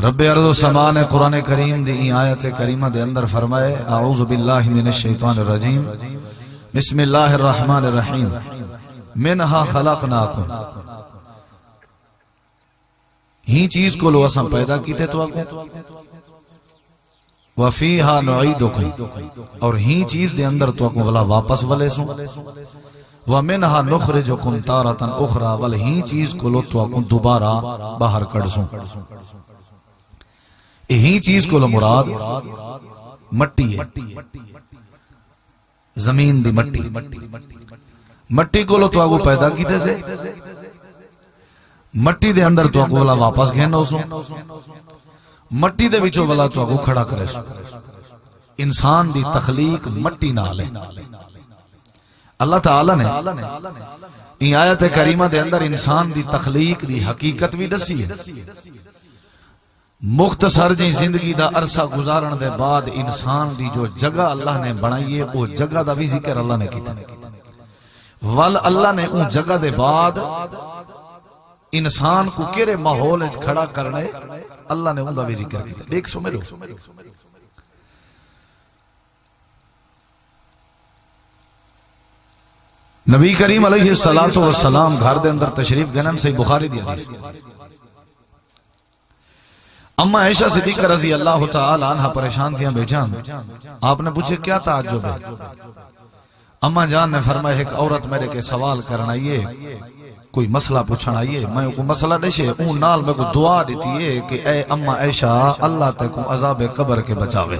رب ارض و سما نے قرآن کریم دی آیت کریمہ دے اندر فرمائے اعوذ باللہ من الشیطان الرجیم بسم اللہ الرحمن الرحیم منہا خلقناکم ہی چیز کو لو اساں پیدا کیتے تو آگو وفیہا نعیدکم اور ہی چیز دے اندر تو آگو ولا واپس ولے سوں ومنہا نخرجکم تارتا اخرى ول ہی چیز کو لو تو آگو دوبارہ باہر کڑ سوں یہی چیز کو لو مراد مٹی ہے زمین دی مٹی کو لو تو آگو پیدا کیتے سے مٹی دے اندر تو آگو والا واپس گھنو سو مٹی دے وچو والا تو آگو کھڑا کرے سو انسان دی تخلیق مٹی نال ہے اللہ تعالی نے این آیت کریمہ دے اندر انسان دی تخلیق دی حقیقت بھی دسی ہے مختصر جی زندگی دا عرصہ گزارن دے بعد انسان دی جو جگہ اللہ نے بنائی ہے وہ جگہ دا بھی ذکر اللہ نے کیتا ول اللہ نے اون جگہ دے بعد انسان کو کیرے ماحول اچ کھڑا کرنے اللہ نے اون دا بھی ذکر کیتا دیکھ سمجھو نبی کریم علیہ السلام گھر دے اندر تشریف گنن سے بخاری دی حدیث اما عائشہ صدیقہ رضی اللہ تعالی عنہ پریشان تھیاں بیٹھان آپ نے پوچھے کیا تعجب ہے اما جان نے فرمایا ایک عورت میرے کے سوال کرنا آئیے کوئی مسئلہ پوچھنا آئیے میں کو مسئلہ دیشے اون نال میں کو دعا دیتی ہے کہ اے اما عائشہ اللہ تے کو عذاب قبر کے بچاوے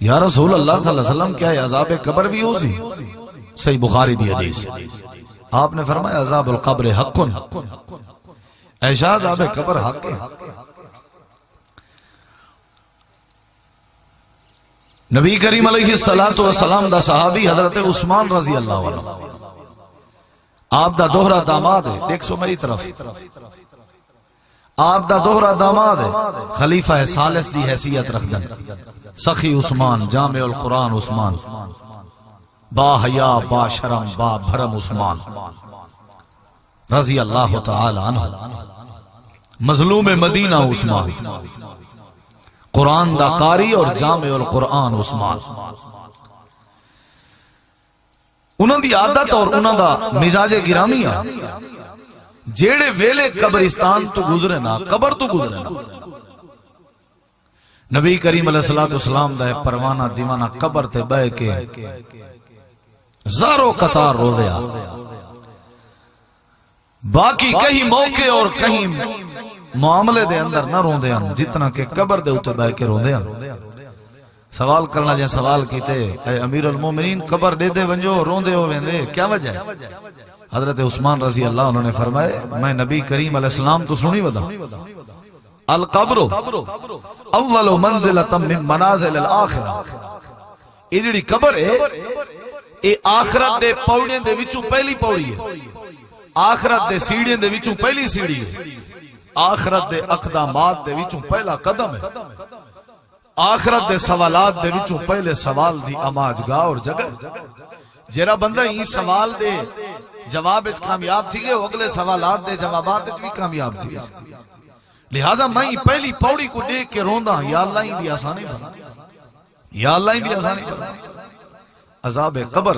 یا رسول اللہ صلی اللہ علیہ وسلم کیا ہے عذاب قبر بھی ہو سی صحیح بخاری دی حدیث آپ نے فرمایا عذاب القبر حق عائشہ عذاب قبر حق ہے نبی کریم علیہ السلام دا صحابی حضرت عثمان رضی اللہ عنہ آپ دا دوہرا داماد ہے دیکھ سو میری طرف آپ دا دوہرا داماد ہے خلیفہ ثالث دی حیثیت رکھدن سخی عثمان جامع القرآن عثمان با حیا با شرم با بھرم عثمان رضی اللہ تعالی عنہ مظلوم مدینہ عثمان قرآن دا قاری اور جامع القرآن عثمان انہوں دی عادت اور انہوں دا مزاج گرامی جیڑے ویلے قبرستان تو گزرے نا قبر تو گزرے نا نبی کریم علیہ السلام دا پروانہ دیوانہ قبر تے بے کے زارو قطار رو دیا باقی کہیں موقع اور کہیں معاملے دے اندر نہ روندے ہیں جتنا کہ قبر دے اوتے بیٹھ کے روندے ہیں سوال کرنا جے سوال کیتے اے امیر المومنین قبر دے دے ونجو روندے ہو ویندے کیا وجہ ہے حضرت عثمان رضی اللہ انہوں نے فرمائے میں نبی کریم علیہ السلام تو سنی ودا القبر اول منزلۃ من منازل الاخرہ یہ جڑی قبر ہے اے آخرت دے پوڑیاں دے وچوں پہلی پوڑی ہے آخرت دے سیڑھیاں دے وچوں پہلی سیڑھی ہے آخرت دے اقدامات دے وچوں پہلا قدم ہے آخرت دے سوالات دے وچوں پہلے سوال دی آماج گاہ اور جگہ جیرا بندہ ہی سوال دے جواب اچ کامیاب تھی گئے اگلے سوالات دے جوابات اچ بھی کامیاب تھی گئے لہذا میں پہلی پوڑی کو دیکھ کے روندہ یا اللہ ہی دی آسانی فرما یا اللہ ہی دی آسانی فرما عذاب قبر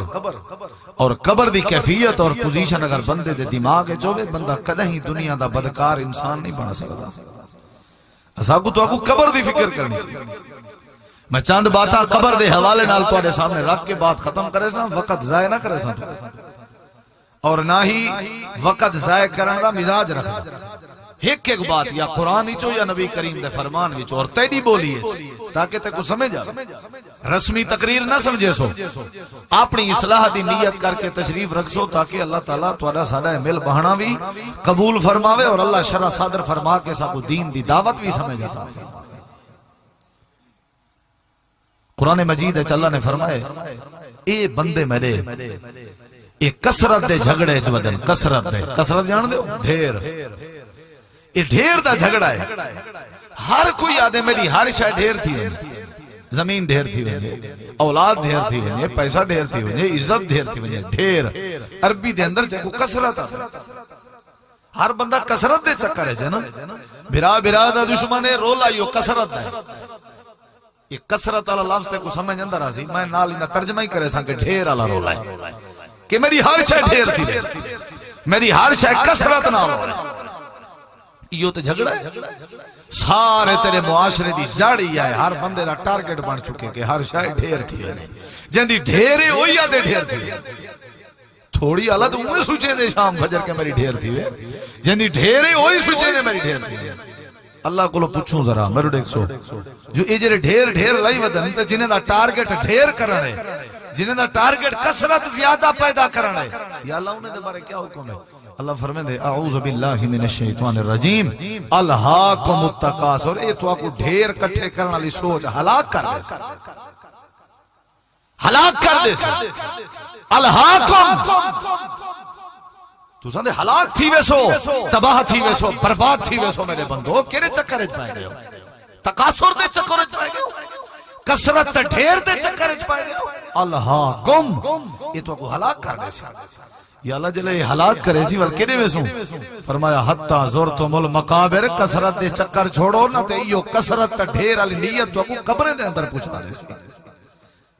اور قبر دی کیفیت اور پوزیشن اگر بندے دے دماغ چوے بندہ کدہیں دنیا دا بدکار انسان نہیں بنا سکتا اساں کو تو اگو قبر دی فکر کرنی چاہیے میں چند باتاں قبر دے حوالے نال تواڈے سامنے رکھ کے بات ختم کرے ساں وقت ضائع نہ کرے ساں اور نہ ہی وقت ضائع کرن دا مزاج رکھنا ایک ایک بات یا قرآن ہی چو یا نبی کریم دے فرمان وچ اور تیری بولی ہے تاکہ تے کو سمجھ آ رسمی تقریر نہ سمجھے سو اپنی اصلاح دی نیت کر کے تشریف رکھ سو تاکہ اللہ تعالیٰ تواڈا ساڈا مل بہنا بھی قبول فرماوے اور اللہ شرع صادر فرما کے سب دین دی دعوت بھی سمجھ آتا قرآن مجید ہے اللہ نے فرمائے اے بندے میرے اے کسرت دے جھگڑے چ ودن کسرت جان دیو ڈھیر یہ ڈھیر دا جھگڑا ہے ہر کوئی آدھے میری ہر شاید ڈھیر تھی وجہ زمین ڈھیر تھی وجہ اولاد ڈھیر تھی وجہ پیسہ ڈھیر تھی وجہ عزت ڈھیر تھی وجہ ڈھیر عربی دے اندر جگہ کسرت ہر بندہ کسرت دے چکر ہے نا بھرا بھرا دا دشمن ہے رولا یو کسرت ہے یہ کسرت والا لفظ تے کو سمجھ اندر آسی میں نال انہا ترجمہ ہی کرے ساں کہ ڈھیر والا رولا ہے کہ میری ہر شے ڈھیر تھی میری ہر شے کسرت نہ رولا یہ تو جھگڑا ہے سارے تیرے معاشرے دی جاڑی آئے ہر بندے دا ٹارگٹ بن چکے کہ ہر شے ڈھیر تھی جن دی ڈھیرے ہوئی آدھے ڈھیر تھی تھوڑی حالت انہیں سوچے دے شام فجر کے میری ڈھیر تھی جن دی ڈھیرے ہوئی سوچے دے میری ڈھیر تھی اللہ کو لو پوچھوں ذرا میرے دیکھ سو جو اے جڑے ڈھیر ڈھیر لائی ودن تے جنہیں دا ٹارگٹ ڈھیر کرنے جنہیں دا ٹارگٹ کثرت زیادہ پیدا کرنے یا اللہ انہیں دے بارے کیا حکم ہے اللہ فرمائے دے اعوذ باللہ من الشیطان الرجیم الہاکم التکاثر اے تو کو ڈھیر کٹھے کرنے والی سوچ ہلاک کر دے ہلاک کر دے الہاکم تو سندے ہلاک تھی ویسو تباہ تھی ویسو برباد تھی ویسو میرے بندو کیرے چکر اچ پائے گئے ہو تکاثر دے چکر اچ پائے گئے ہو کثرت ڈھیر دے چکر اچ پائے گئے ہو الہاکم یہ تو کو ہلاک کر دے سی یا اللہ جلے یہ ہلاک کرے سی ول کینے ویسو فرمایا حتی زرتم المقابر کثرت دے چکر چھوڑو نہ تے ایو کثرت ڈھیر والی نیت تو کو قبریں دے اندر پوچھا دے سی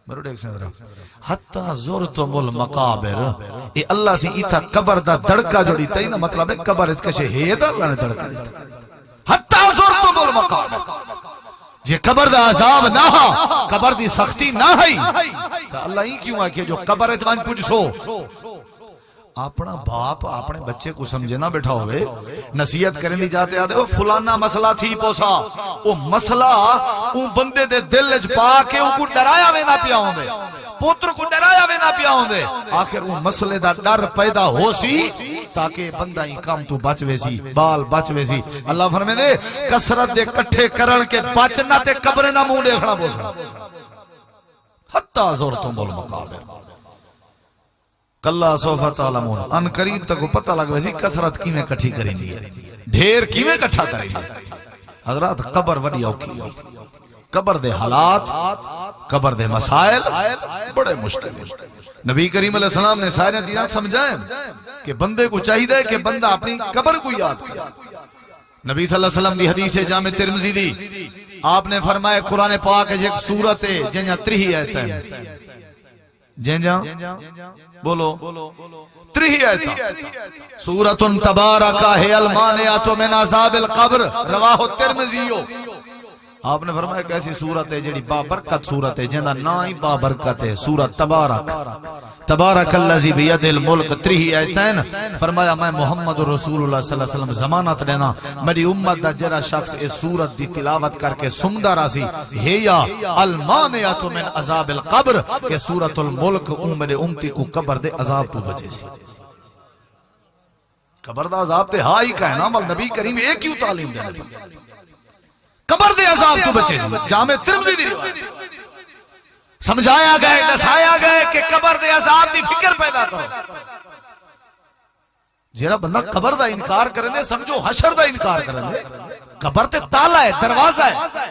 مرو دیکھ سن حتی زرتم المقابر اے اللہ سے ایتھا قبر دا دڑکا جوڑی تئی نا مطلب ہے قبر اس کشے ہے دا اللہ نے دڑکا دیتا حتی زرتم المقابر جے قبر دا عذاب نہ ہا قبر دی سختی نہ ہی تو اللہ ہی کیوں آکے جو قبر اتوان پوچھ سو اپنا باپ اپنے بچے کو سمجھے نہ بیٹھا ہوئے نصیحت کرنے جاتے آدھے وہ فلانا مسئلہ تھی پوسا وہ مسئلہ وہ بندے دے دل اچ پا کے ان کو ڈرایا وے نہ پیا ہوں دے پوتر کو ڈرایا وے نہ پیا ہوں دے آخر وہ مسئلے دا ڈر پیدا ہو سی تاکہ بندہ ہی کام تو بچ وے سی بال بچ وے سی اللہ فرمے دے کثرت دے کٹھے کرن کے بچنا تے قبریں نہ منہ دیکھنا پوسا حتی زرتم المقابر کلا سوف تعلمون ان قریب تک پتہ لگ ویسی کثرت کیویں کٹھی کریں دی ڈھیر کیویں کٹھا کریں دی حضرات قبر وڈی اوکھی ہوئی قبر دے حالات قبر دے مسائل بڑے مشکل ہیں نبی کریم علیہ السلام نے ساری چیزیں سمجھائیں کہ بندے کو چاہیے کہ بندہ اپنی قبر کو یاد کرے نبی صلی اللہ علیہ وسلم دی حدیث جامع ترمذی دی آپ نے فرمایا قرآن پاک ایک سورت ہے جنہاں 3 آیت ہے جنہاں بولو 3 آیت سورۃ تبارکہ ہے المانعۃ من عذاب القبر رواہ الترمذی آپ نے فرمایا کہ ایسی صورت ہے جڑی بابرکت صورت ہے جنہاں نا ہی بابرکت ہے سورۃ تبارک تبارک الذی بید الملک 3 آیتین فرمایا میں محمد رسول اللہ صلی اللہ علیہ وسلم ضمانت دینا میری امت دا جرا شخص اس سورت دی تلاوت کر کے سمدا راسی ہے یا المانعۃ من عذاب القبر کہ سورۃ الملک میرے امتی کو قبر دے عذاب تو بچے سی قبر دا عذاب تے ہائی کا ہے نا مل نبی کریم ایک کیوں تعلیم دینا قبر دے عذاب تو بچے جامع ترمذی دی روایت سمجھایا گئے دسایا گئے کہ قبر دے عذاب دی فکر پیدا کرو جیرا بندہ قبر دا انکار کرنے سمجھو حشر دا انکار کرنے قبر تے تالا ہے دروازہ ہے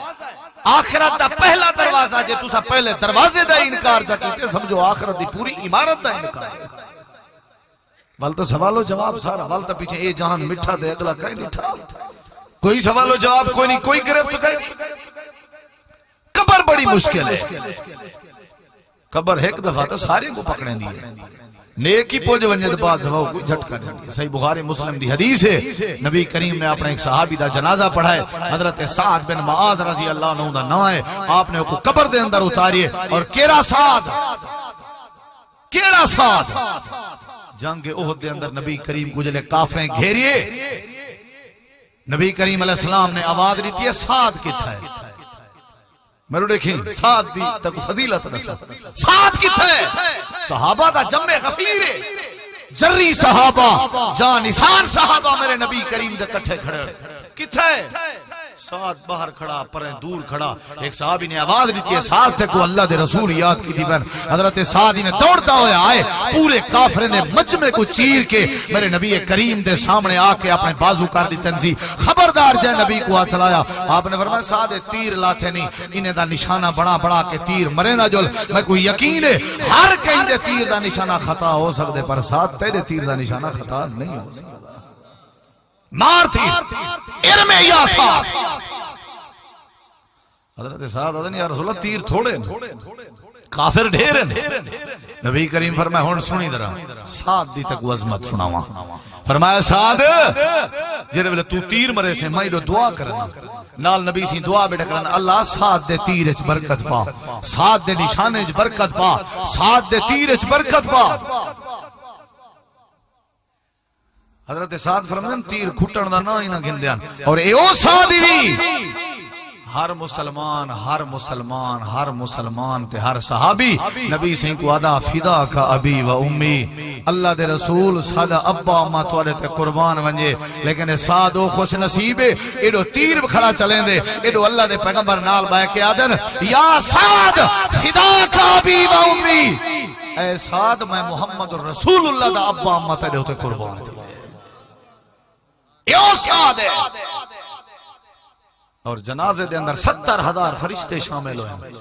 آخرت دا پہلا دروازہ جے تسا پہلے دروازے دا انکار چاہتے سمجھو آخرت دی پوری عمارت دا انکار والتا سوال و جواب سارا والتا پیچھے اے جہان مٹھا دے اگلا کئی مٹھا کوئی سوال و جواب کوئی نہیں کوئی گرفت کئی قبر بڑی مشکل ہے قبر ایک دفعہ تو سارے کو پکڑیں دیئے نیکی پوج ونجد بعد دفعہ کوئی جھٹکا جھٹکا صحیح بخاری مسلم دی حدیث ہے نبی کریم نے اپنے ایک صحابی دا جنازہ پڑھائے حضرت سعد بن معاذ رضی اللہ عنہ دا نام ہے آپ نے کو قبر دے اندر اتاریے اور کیڑا سعد جنگ احد دے اندر نبی کریم کو جلے کافریں گھیریے نبی کریم علیہ السلام نے آواز دیتی ہے سعد کتھا ہے میرے دیکھیں سعد دی تک فضیلت نسل سعد کتھا ہے صحابہ دا جمع غفیر ہے جری صحابہ جانسان صحابہ میرے نبی کریم دے کٹھے کھڑے کتھا ہے سعد باہر کھڑا پریں دور کھڑا ایک صحابی نے آواز دیتی ہے سعد تے کو اللہ دے رسول یاد کی تھی بہن حضرت سعد نے دوڑتا ہوئے آئے پورے کافرے نے مجمع کو چیر کے میرے نبی کریم دے سامنے آ کے اپنے بازو کر دی تنزی خبردار جائے نبی کو ہاتھ لایا آپ نے فرمایا سعد تیر لاتے نہیں انہیں دا نشانہ بڑا بڑا کے تیر مرے نہ جل میں کوئی یقین ہے ہر کہیں دے تیر دا نشانہ خطا ہو سکتے پر سعد تیرے تیر دا نشانہ خطا نہیں ہو سکتا مار تیر ارمے یا سعد. حضرت سعد حضرت یا رسول اللہ تیر تھوڑے کافر ڈھیر ہیں. نبی کریم فرمایا ہن سنی ذرا سعد دی تک عظمت سناواں. فرمایا سعد جڑے ویلے تو تیر مرے سے میں دو دعا کرنا نال نبی سی دعا بیٹا کرنا اللہ سعد دے تیر وچ برکت پا, سعد دے نشانے وچ برکت پا, سعد دے تیر وچ برکت پا. حضرت سعد فرماندے تیر کھٹن دا نا ہی نہ گھندیاں. اور اے او سعد وی ہر مسلمان ہر مسلمان ہر مسلمان تے ہر صحابی نبی سے کو ادا فدا کا ابی و امی. اللہ دے رسول ساڈا ابا اما تواڈے تے قربان ونجے, لیکن سعد او خوش نصیب ایڈو تیر کھڑا چلیں دے ایڈو اللہ دے پیغمبر نال بہ کے آدن یا سعد فدا کا ابی و امی. اے سعد میں محمد رسول اللہ دا ابا اما تیرے تے قربان تے یو سعد ہے. اور جنازے دے اندر 70,000 فرشتے شامل ہوئے.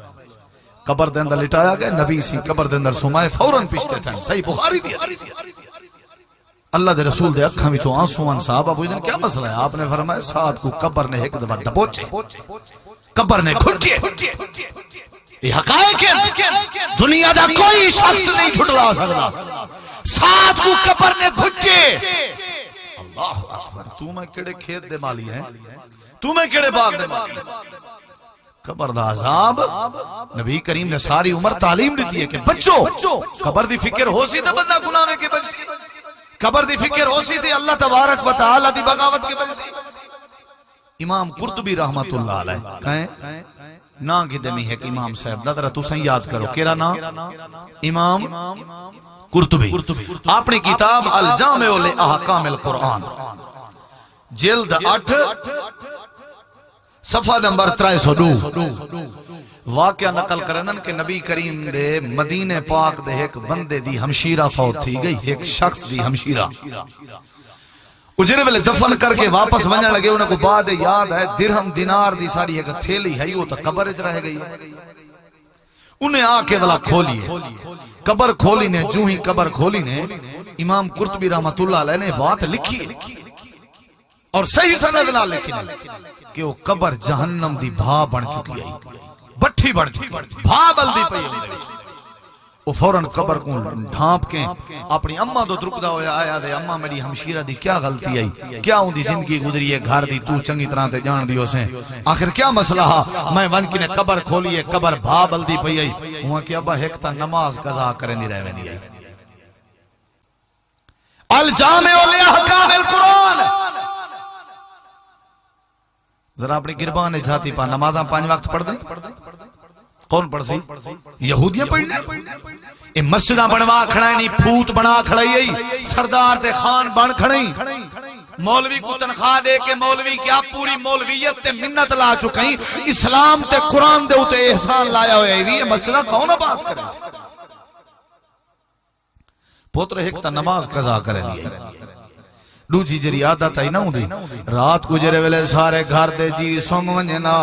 قبر دے اندر لٹایا گیا, نبی سی قبر دے اندر سمائے فوراں پشتے تھے. صحیح بخاری دی. اللہ دے رسول دے اکھاں وچوں آنسو آن. صحابہ پوچھدے کیا مسئلہ ہے؟ آپ نے فرمایا سعد کو قبر نے ایک دفعہ دبوچے, قبر نے کھٹے. یہ حقائق ہیں, دنیا دا کوئی شخص نہیں چھٹلا سکتا. سعد کو قبر نے کھٹے. اللہ اکبر. تو میں کیڑے کھیت دے مالی ہیں, تو میں کیڑے باغ دے مالی. قبر دا عذاب نبی کریم نے ساری عمر تعلیم دیتی ہے کہ بچو قبر دی فکر ہو سی تے بندہ گناہ میں کے بچ سی, قبر دی فکر ہو سی تے اللہ تبارک و تعالی دی بغاوت کے بچ سی. امام قرطبی رحمت اللہ علیہ کہیں نا کی دمی ہے کہ امام صاحب دا ذرا تسیں یاد کرو کیرا نا امام قرطبی. اپنی کتاب الجامع لاحکام القرآن جلد 8 صفحہ نمبر 302 واقعہ نقل کرنن کہ نبی کریم دے مدینے پاک دے ایک بندے دی ہمشیرہ فوت تھی گئی, ایک شخص دی ہمشیرہ. اجرے ویلے دفن کر کے واپس ونجن لگے, انہاں کو بعد یاد ہے درہم دینار دی ساری ایک تھیلی ہے وہ تو قبر وچ رہ گئی. انہیں آ کے والا کھولی قبر کھولی نے, جو ہی قبر کھولی نے امام قرطبی رحمت اللہ علیہ نے بات لکھی اور صحیح سند نال لکھی کہ وہ قبر جہنم دی بھا بن چکی ہے, بٹھی بن چکی بھا بلدی پئی. وہ فوراً قبر کو ڈھانپ کے اپنی اماں تو درکدا ہویا آیا دے اماں میری ہمشیرہ دی کیا غلطی آئی, کیا ان دی زندگی گزری ہے گھر دی تو چنگی طرح تے جان دیو سے, آخر کیا مسئلہ ہا؟ میں ون کی نے قبر کھولی ہے قبر بھا بلدی پئی آئی. ہوا کہ ابا ایک تا نماز قضا کریں دی رہے دی آئی. الجامع لاحکام القرآن ذرا اپنی گربان جھاتی پا نمازاں 5 وقت پڑھ دیں. کون پڑھ سی؟ یہودیاں پڑھنے. اے مسجدہ بنوا کھڑائی نہیں, پھوت بنا کھڑائی, سردار تے خان بن کھڑائی, مولوی کو تنخواہ دے کے مولوی کیا پوری مولویت تے منت لا چکیں, اسلام تے قرآن دے اتے احسان لایا ہوئے. یہ مسجدہ کون بات کرے؟ پوتر ایک تا نماز قضا کرے لیے. دوجی جری عادت آئی نہ ہوندی رات کو جرے ویلے سارے گھر دے جی سم ونجنا,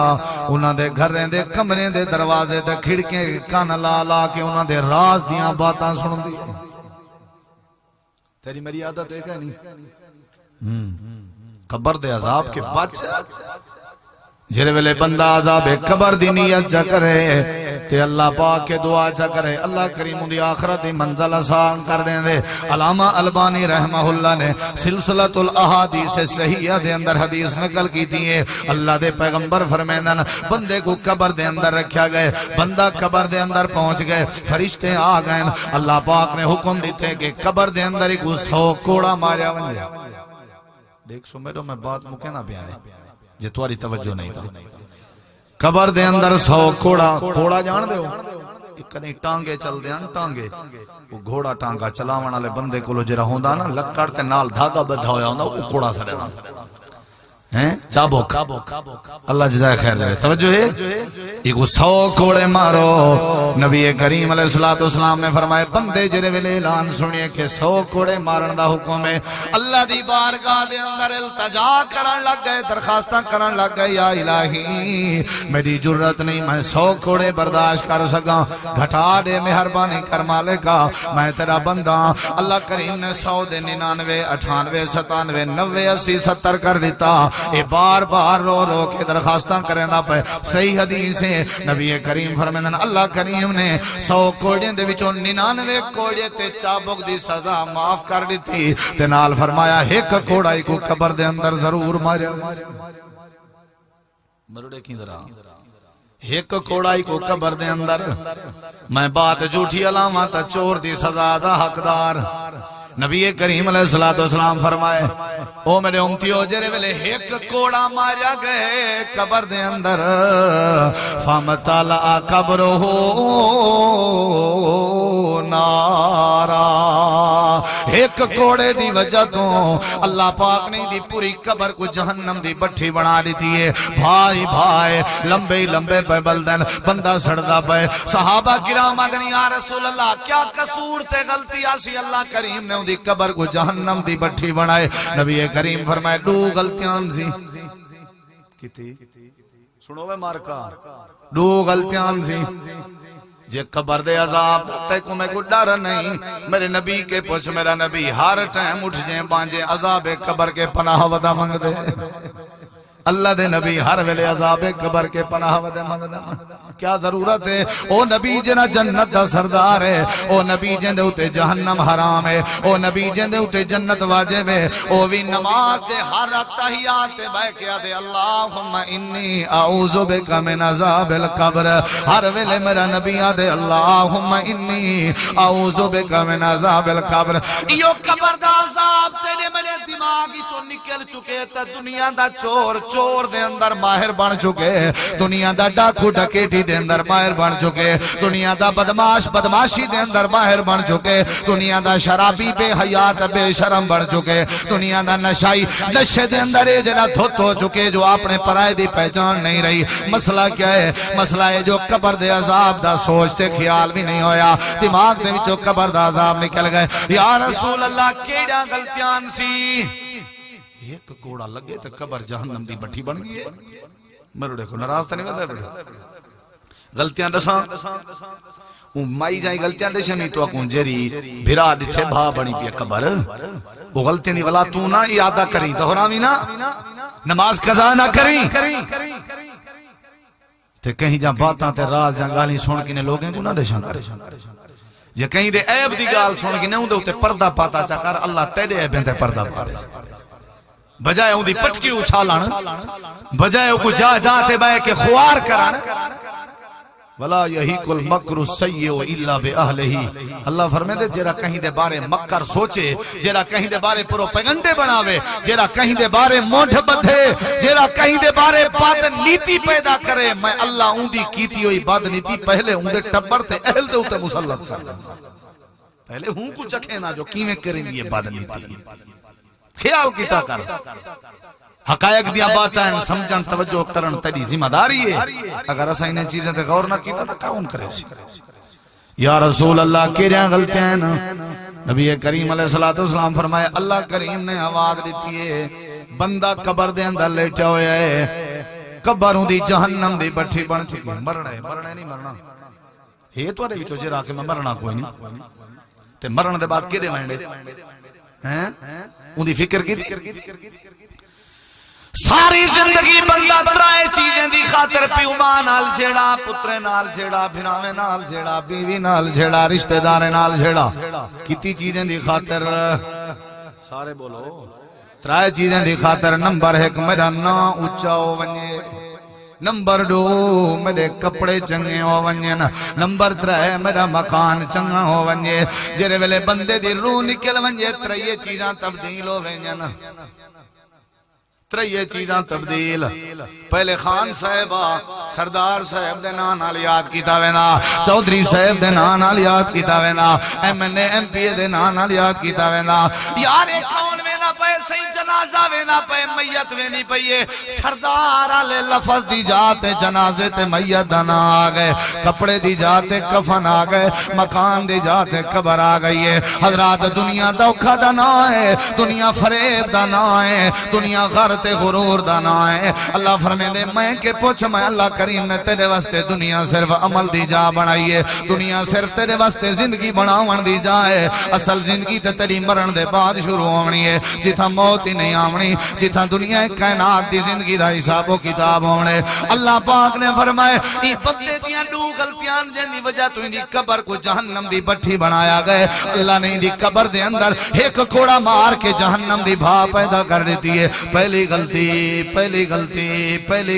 انہاں دے گھریں دے کمرے دے دروازے تے کھڑکیں کان لا لا کے انہاں دے راز دیاں باتاں سن دی. تیری میری عادت ہے کہ نہیں؟ قبر دے عذاب کے بچ جرے ویلے بندہ عذاب قبر دی نیت چا کرے تے اللہ پاک کے دعا چا کرے, اللہ کریم دی آخرت دی منزل آسان کر دیں دے. علامہ البانی رحمہ اللہ نے سلسلۃ الاحادیث صحیحہ دے اندر حدیث نقل کی تھی ہے, اللہ دے پیغمبر فرمیندن بندے کو قبر دے اندر رکھا گئے, بندہ قبر دے اندر پہنچ گئے, فرشتے آ گئے, اللہ پاک نے حکم دیتے کہ قبر دے اندر ایک 100 کوڑا ماریا ونجے. دیکھ سو میرو میں بات مکے نہ بیانے جے تمہاری توجہ نہیں تھا. قبر دے اندر 100 کوڑا جان دے ہو کدی ٹانگے چل دیاں ٹانگے, وہ گھوڑا ٹانگا چلاون والے بندے کولو جڑا ہوندا نا لکڑ تے نال دھاگا بدھا ہویا ہوندا او کوڑا سڑنا ہیں چابوک اللہ جزائے خیر دے توجہ ہے ایک 100 کوڑے مارو نبی کریم علیہ الصلوۃ والسلام نے فرمائے بندے جڑے ویلے اعلان سنیے کہ 100 کوڑے مارن دا حکم ہے اللہ دی بارگاہ دے اندر التجا کرن لگ گئے درخواستاں کرن لگ گئے یا الہی میری جرت نہیں میں 100 کوڑے برداشت کر سکاں گھٹا دے مہربانی کر مالکا میں تیرا بندہ اللہ کریم نے 100 دے 99 98 97 90 80 70 کر دیتا اے بار بار رو رو کے درخواستاں کرنا پہ صحیح حدیث ہے نبی کریم فرمائیں اللہ کریم نے 100 کوڑے دے وچوں 99 کوڑے تے چابک دی سزا معاف کر دیتی تے نال فرمایا ایک کوڑا کو قبر دے اندر ضرور ماریا مرڑے کی ذرا ایک کوڑائی کو قبر دے اندر میں بات جھوٹی علامہ تا چور دی سزا دا حقدار نبی کریم علیہ الصلوۃ والسلام فرمائے او میرے امتیو جرے ویلے ایک کوڑا ماریا گئے قبر دے اندر فمتلا قبرہ نارا ایک کوڑے دی وجہ تو اللہ پاک نے دی پوری قبر کو جہنم دی بٹھی بنا دیتی ہے بھائی بھائی لمبے لمبے پہ بلدن بندہ سڑدا پہ صحابہ کرام آگنی یا رسول اللہ کیا قصور تے غلطی آسی اللہ کریم نے دی قبر کو جہنم دی بٹھی بنائے نبی کریم فرمائے 2 غلطیاں سی کتی سنو میں مارکا 2 غلطیاں سی جے قبر دے عذاب تے کو میں کو ڈر نہیں میرے نبی کے پوچھ میرا نبی ہر ٹائم اٹھ جائیں بانجے عذاب قبر کے پناہ ودا منگ دے اللہ دے نبی ہر ویلے عذاب قبر کے پناہ ودے منگدا کیا ضرورت ہے او نبی جنا جنت دا سردار ہے او نبی جن دے اوتے جہنم حرام ہے او نبی جن دے اوتے جنت واجب ہے او وی نماز دے ہر تحیات تے بیٹھ کے دے اللہم انی اعوذ بک من عذاب القبر ہر ویلے میرا نبی دے اللہم انی اعوذ بک من عذاب القبر ایو قبر دا عذاب تیرے میرے دماغ وچوں نکل چکے تے دنیا دا چور دے اندر ماہر بن چکے دنیا دا ڈاکو ڈکیٹی دے اندر ماہر بن چکے دنیا دا بدماش بدماشی دے اندر ماہر بن چکے دنیا دا شرابی بے حیات بے شرم بن چکے دنیا دا نشائی نشے دے اندر اے جنا دھت ہو چکے جو اپنے پرائے دی پہچان نہیں رہی مسئلہ کیا ہے مسئلہ ہے جو قبر دے عذاب دا سوچتے خیال بھی نہیں ہویا دماغ دے وچوں قبر دا عذاب نکل گئے یا رسول اللہ کیڑا غلطیاں سی ایک کوڑا لگے تو قبر جہنم دی بٹھی بن گئی ہے میرے دیکھو ناراض تو نہیں ہوتا غلطیاں دساں مائی جائیں غلطیاں دساں نہیں تو اکون جری بھرا ڈٹھے بھا بنی پی قبر وہ غلطیاں دی ولا تو نہ یادہ کریں دہراوی نہ نماز قضا نہ کریں تے کہیں جا باتاں تے راز جا گالی سن کے نے لوگیں کو نہ دشاں کرے جے کہیں دے عیب دی گال سن کے نے اون دے پردہ پاتا چا کر اللہ تیرے عیبیں تے پردہ پاڑے بجائے اون دی پٹکی اچھالن بجائے او کو جا جا تے بے کے خوار کرن ولا یحیق المکر السیء الا باہلہ اللہ فرمائے جڑا کہیں دے بارے مکر سوچے جڑا کہیں دے بارے پروپیگنڈے بناوے جڑا کہیں دے بارے مونڈ بدھے جڑا کہیں دے بارے بد نیتی پیدا کرے میں اللہ اون دی کیتی ہوئی بد نیتی پہلے اون دے ٹبر تے اہل دے اوتے مسلط کر پہلے ہوں کو چکھے نہ جو کیویں کریں دی بد نیتی خیال کیتا کر حقائق دیا باتیں سمجھن توجہ کرن تیری ذمہ داری ہے اگر اسا انہیں چیزیں تے غور نہ کیتا تو کون کرے یا رسول اللہ کیڑیاں غلطیاں ہیں نبی کریم علیہ الصلوۃ والسلام فرمائے اللہ کریم نے آواز دیتی ہے بندہ قبر دے اندر لیٹا ہویا ہے قبروں دی جہنم دی بٹھی بن چکی مرنا ہے نہیں مرنا ہے تو دے وچوں جرا کے میں مرنا کوئی نہیں تے مرن دے بعد کیدے وینڈے ہیں اون دی فکر کی ساری زندگی بندہ ترائے چیزیں دی خاطر پیو ماں نال جھیڑا پترے نال جھیڑا بھراوے نال جھیڑا بیوی نال جھیڑا رشتہ دارے نال جھیڑا کتی چیزیں دی خاطر سارے بولو ترائے چیزیں دی خاطر نمبر 1 میرا نا اونچا ہو ونجے نمبر 2 میرے کپڑے چنگے ہو ونجن نمبر 3 میرا مکان چنگا ہو ونجے جڑے ویلے بندے دی روح نکل ونجے ترائے چیزاں تبدیل ہو ونجن ترائے چیزاں تبدیل پہلے خان صاحب سردار صاحب دے نام نال یاد کیتا وینا چودھری صاحب دے نام نال یاد کیتا وینا M N A M P دے نام نال یاد کیتا وینا یار کون وینا وینا پے سی جنازہ وینا پے میت وینی پئیے سردار آلے لفظ دی جاتے جنازے تے میت دانا آگئے کپڑے دی جاتے کفن آگئے مکان دی جاتے قبر آگئی ہے حضرات دنیا دوکھا دانا ہے دنیا فریب دانا ہے دنیا غرط غرور دانا ہے اللہ فرمے دے میں کہ پوچھ میں اللہ کریم نے تیرے واسطے دنیا صرف عمل دی جا بنائیے دنیا صرف تیرے واسطے زندگی بناون دی جائے اصل زندگی تے تیری مرن دے بعد شروع ہونی ہے جتھا موت ہی نہیں آونی جتھا دنیا کائنات دی زندگی دا حساب و کتاب ہونے اللہ پاک نے فرمائے ای بندے دیاں دو غلطیاں جن دی وجہ تو اندی قبر کو جہنم دی بٹھی بنایا گئے اللہ نے اندی قبر دے اندر ایک کوڑا مار کے جہنم دی بھا پیدا کر دیتی ہے پہلی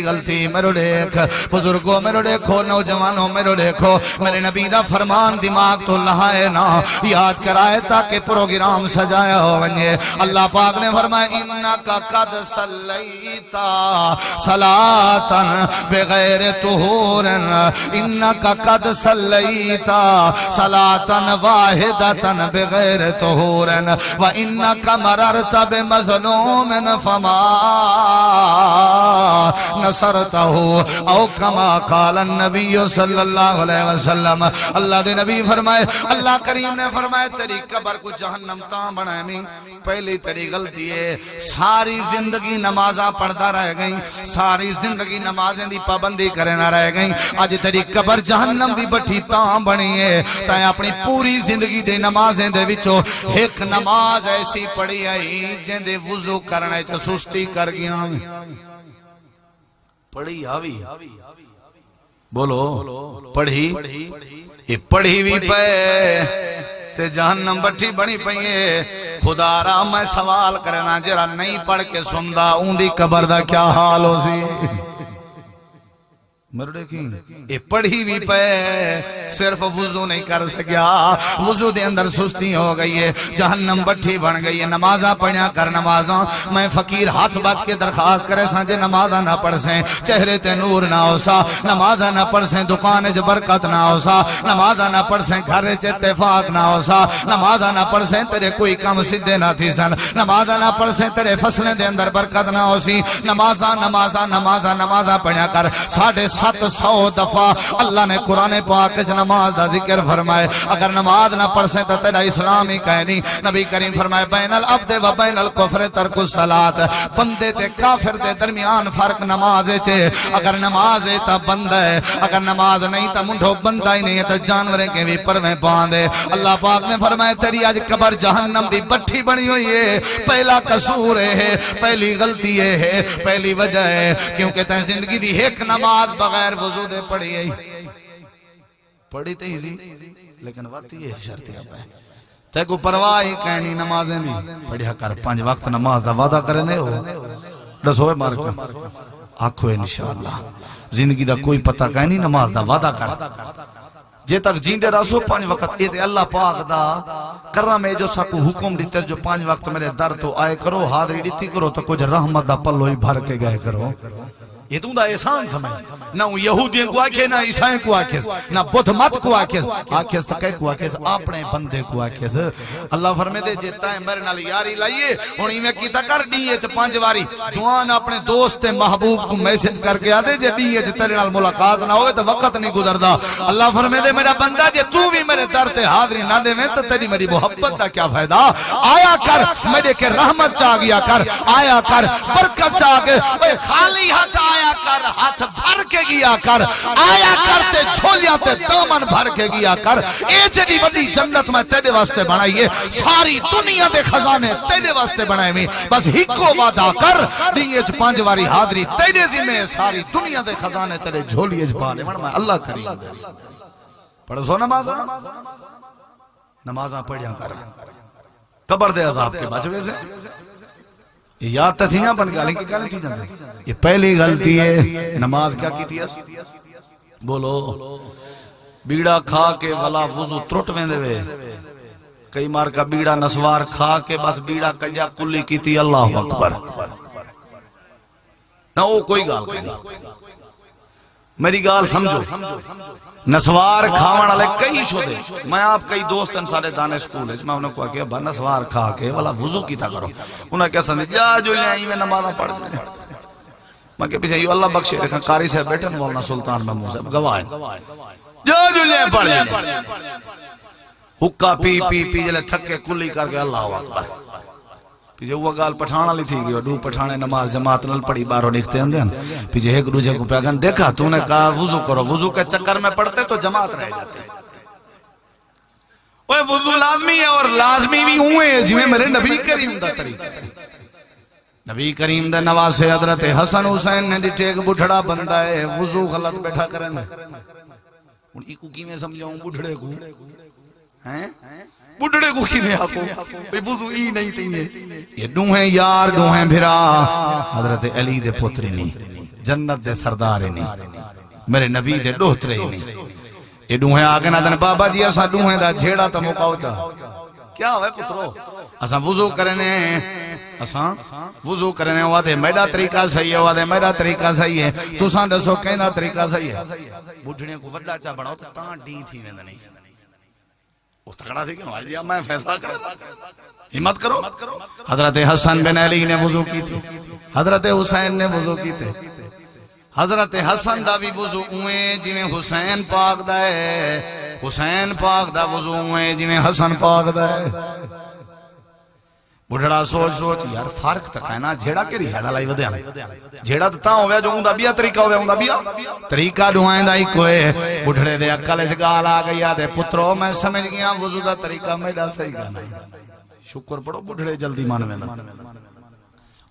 غلطی میرے دیکھ بزرگوں میرے دیکھو نوجوانوں میرے دیکھو میرے نبی دا فرمان دماغ تو لہائے نا یاد کرائے تاکہ پروگرام سجایا ہو گئے اللہ پاک نے فرمایا انکا قد صلیتا صلاة بغیر طہور انکا قد صلیتا صلاة واحدة بغیر طہور وانکا مررت بمظلوم فما نصرته او کما قال النبی صلی اللہ علیہ وسلم اللہ دے نبی فرمائے اللہ کریم نے فرمائے تیری قبر کو جہنم تاں بنائے میں پہلی تیری غلطی ہے ساری زندگی نمازاں پڑھتا رہ گئی ساری زندگی نمازیں دی پابندی کرے نہ رہ گئی آج تیری قبر جہنم دی بٹھی تاں بنی ہے تائیں اپنی پوری زندگی دے نمازیں دے وچوں ایک نماز ایسی پڑھی آئی جن دے وضو کرنے چا سستی کر گیا پڑھی آوی بولو پڑھی یہ پڑھی بھی پہ تے جہنم بٹھی بنی پئیے خدا را میں سوال کرنا جرا نہیں پڑھ کے سندا اون دی قبر دا کیا حال ہو سی مرڑے کی یہ پڑھی بھی پہ صرف وضو نہیں کر سکیا وضو دے اندر سستی ہو گئی ہے جہنم بٹھی بن گئی ہے نمازاں پڑھیا کر نمازاں میں فقیر ہاتھ بات کے درخواست کرے ساں جے نمازاں نہ پڑھ سیں چہرے تے نور نہ ہو سا نمازاں نہ پڑھ سیں دکان چ برکت نہ ہو سا نمازاں نہ پڑھ سیں گھر چ اتفاق نہ ہو سا نمازاں نہ پڑھ سیں تیرے کوئی کام سدھے نہ تھی سن نمازاں نہ پڑھ سیں تیرے فصلیں دے اندر برکت نہ ہو سی نمازاں پڑھیا کر 750 دفعہ اللہ نے قرآن پاک سے نماز دا ذکر فرمائے اگر نماز نہ پڑھ سے تو تیرا اسلام ہی کہنی نبی کریم فرمائے بین العبد و بین الکفر ترک الصلاۃ بندے تے کافر دے درمیان فرق نماز چھے اگر نماز ہے تا بندہ ہے اگر نماز نہیں تا منڈھو بندہ ہی نہیں ہے تا جانوریں کے بھی پرویں باندھے اللہ پاک نے فرمائے تیری آج قبر جہنم دی بٹھی بنی ہوئی ہے پہلا قصور ہے پہلی غلطی ہے پہلی وجہ ہے کیونکہ تین زندگی دی ایک نماز بغیر وضو دے پڑھی ہے پڑھی تے ہی لیکن وقت یہ شرطی اب ہے تے کو پرواہ ہی کہنی نمازیں دی پڑھیا کر 5 وقت نماز دا وعدہ کرنے ہو دسوئے مار کر آنکھو انشاءاللہ زندگی دا کوئی پتہ کہنی نماز دا وعدہ کر جے تک جیندے راسو 5 وقت یہ تے اللہ پاک دا کرم ہے جو ساکو حکم دیتے جو 5 وقت میرے در تو آئے کرو حاضری دیتی کرو تو کچھ رحمت دا پلو ہی بھر کے گئے کرو یہ تو دا احسان سمجھ نہ یہودیاں کو آکھے نہ عیسائیں کو آکھے نہ بدھ مت کو آکھے آکھے تکے کو آکھے اپنے بندے کو آکھے اللہ فرمے دے جیتا ہے میرے نال یاری لائیے انہی میں کیتا کر دیئے 5 واری جوان اپنے دوست محبوب کو میسج کر کے آدے جے دیئے تیرے نال ملاقات نہ ہوئے تو وقت نہیں گزردا اللہ فرمے دے میرا بندہ جے تو بھی میرے در تے حاضری نہ دے میں تو تیری میری محبت دا کیا فائدہ آیا کر میرے کے رحمت چاہ گیا کر آیا کر برکت چاہ گئے خالی ہاتھ آیا کر ہاتھ بھر کے گیا کر آیا کرتے چھولیاں تے دامن بھر کے گیا کر اے جڑی وڈی جنت میں تیرے واسطے بنائیے ساری دنیا دے خزانے تیرے واسطے بنائے میں بس ہکو وعدہ کر دیئے 5 واری حاضری تیرے ذمہ ساری دنیا دے خزانے تیرے جھولیے جھپالے میں اللہ کریم پڑھ سو نمازاں پڑھیاں کر قبر دے عذاب کے بچوے سے یہ یاد تھیاں بن گیا لیکن کیا نہیں تھی جاندے یہ پہلی غلطی ہے نماز کیا کی تھی بولو بیڑا کھا کے ولا وضو ترٹ میں دے وے کئی مار کا بیڑا نسوار کھا کے بس بیڑا کجا کلی کی تھی اللہ اکبر نہ وہ کوئی گال کرنی میری گال سمجھو نسوار کھاون والے کئی شدے میں آپ کئی دوستن سارے دانے سکول میں انہوں کو کہ ابا نسوار کھا کے والا وضو کیتا کرو انہوں کیا سمجھ جا جو لیں میں نمازہ پڑھ دیں میں کہ پیچھے یہ اللہ بخشے رکھا قاری صاحب بیٹھن مولانا سلطان محمود صاحب گواہ جو لیں پڑھ دیں حکا پی پی پی جلے تھکے کلی کر کے اللہ اکبر پیچھے وہ گال پٹھانا لی تھی گئی دو پٹھانے نماز جماعت نل پڑی باروں نکھتے ہیں پیچھے ایک دوجے کو پیغان دیکھا تو نے کہا وضو کرو وضو کے چکر میں پڑھتے تو جماعت رہ جاتے وہ وضو لازمی ہے اور لازمی بھی ہوئے جی میں میرے نبی کریم دا طریقہ نبی کریم دا نواز حضرت حسن حسین نے دیٹھے ایک بڑھڑا بندہ ہے وضو غلط بیٹھا کریں ان ایکو کی میں سمجھاؤں بڑھڑے کو بڑھڑے کو کی میں آپو بھئی وضو ای نہیں تھی یہ دوہیں یار دوہیں بھرا حضرت علی دے پتری نہیں جنت دے سردار نہیں میرے نبی دے دوہترے نہیں یہ دوہیں آگے نہ دن بابا جی ایسا دوہیں دا جھیڑا تا موقعو چاہ کیا ہوئے پترو اساں وضو کرنے اساں وضو کرنے وعدے میرا طریقہ صحیح ہے وعدے میرا طریقہ صحیح ہے تو ساں دسو کہنا طریقہ صحیح ہے بڑھڑے کو وڈا چاہ بڑھاؤ تو تاں ڈی تھی ویندہ نہیں وہ تکڑا تھی کہ جی میں فیصلہ کرتا ہمت کرو حضرت حسن بن علی نے وضو کی تھی حضرت حسین نے وضو کی تھی حضرت حسن دا بھی وضو ہوئے جنہیں حسین پاک دا ہے حسین پاک دا وضو ہوئے جنہیں حسن پاک دا ہے بڑھڑا سوچ سوچ یار فرق تک ہے نا جھیڑا کے رہا ہے لائی ودیاں جھیڑا تو تاں ہویا جو اندہ بیا طریقہ ہویا اندہ بیا طریقہ دعائیں دائی کوئے بڑھڑے دے اکل اس گال آگئی آدھے پترو میں سمجھ گیا وضو دا طریقہ میڈا صحیح گانا شکر پڑھو بڑھڑے جلدی مانوے نا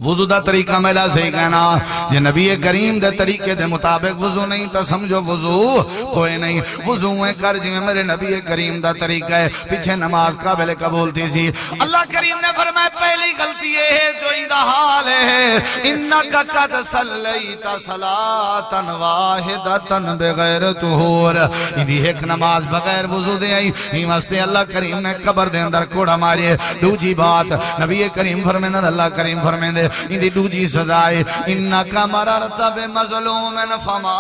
وضو دا طریقہ میلا صحیح کہنا جے نبی کریم دے طریقے دے مطابق وضو نہیں تا سمجھو وضو کوئی نہیں وضو کر جی میرے نبی کریم دا طریقہ ہے پیچھے نماز قابل قبول تھی سی اللہ کریم نے فرمایا پہلی غلطی یہ ہے جو ایدہ حال ہے انکا قد صلیت صلاة واحدتا بغیر طہور ایدی ایک نماز بغیر وضو دے آئی ہی واسطے اللہ کریم نے قبر دے اندر کوڑا ماری دوجی بات نبی کریم فرمینا اللہ کریم فرمینے اندی دوجی سزائے انکا مررت بمظلوم فما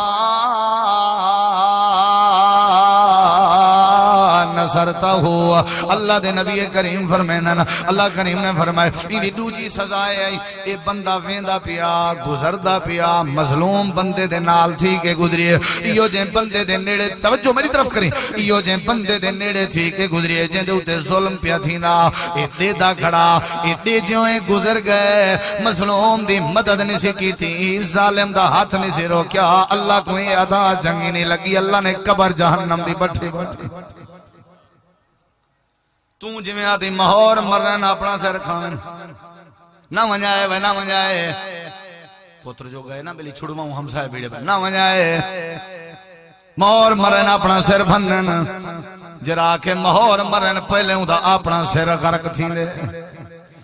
نصرتا ہوا اللہ دے نبی کریم فرمینا اللہ کریم نے فرمائے اندی دوجی سزائے آئی اے بندہ ویندہ پیا گزردہ پیا مظلوم بندے دے نال تھی کے گزریے ایو جن بندے دے نیڑے توجہ میری طرف کریں ایو جن بندے دے نیڑے تھی کے گزریے جن دے اتے ظلم پیا تھی نا اے دے دا کھڑا اے دے جویں گزر گئے مظلوم دی مدد نہیں کی تھی ظالم دا ہاتھ نہیں سے روکیا اللہ کو یہ ادا جنگی نہیں لگی اللہ نے قبر جہنم دی بٹھی بٹھی تو جی میں آتی مہور مرن اپنا سر کھان نہ ونجائے وہ نہ ونجائے پتر جو گئے نا بلی چھڑواؤں ہم سائے بیڑے پہ نہ ونجائے مہور مرن اپنا سر بھنن جرا کے مہور مرن پہلے ہوں دا اپنا سر غرق تھی لے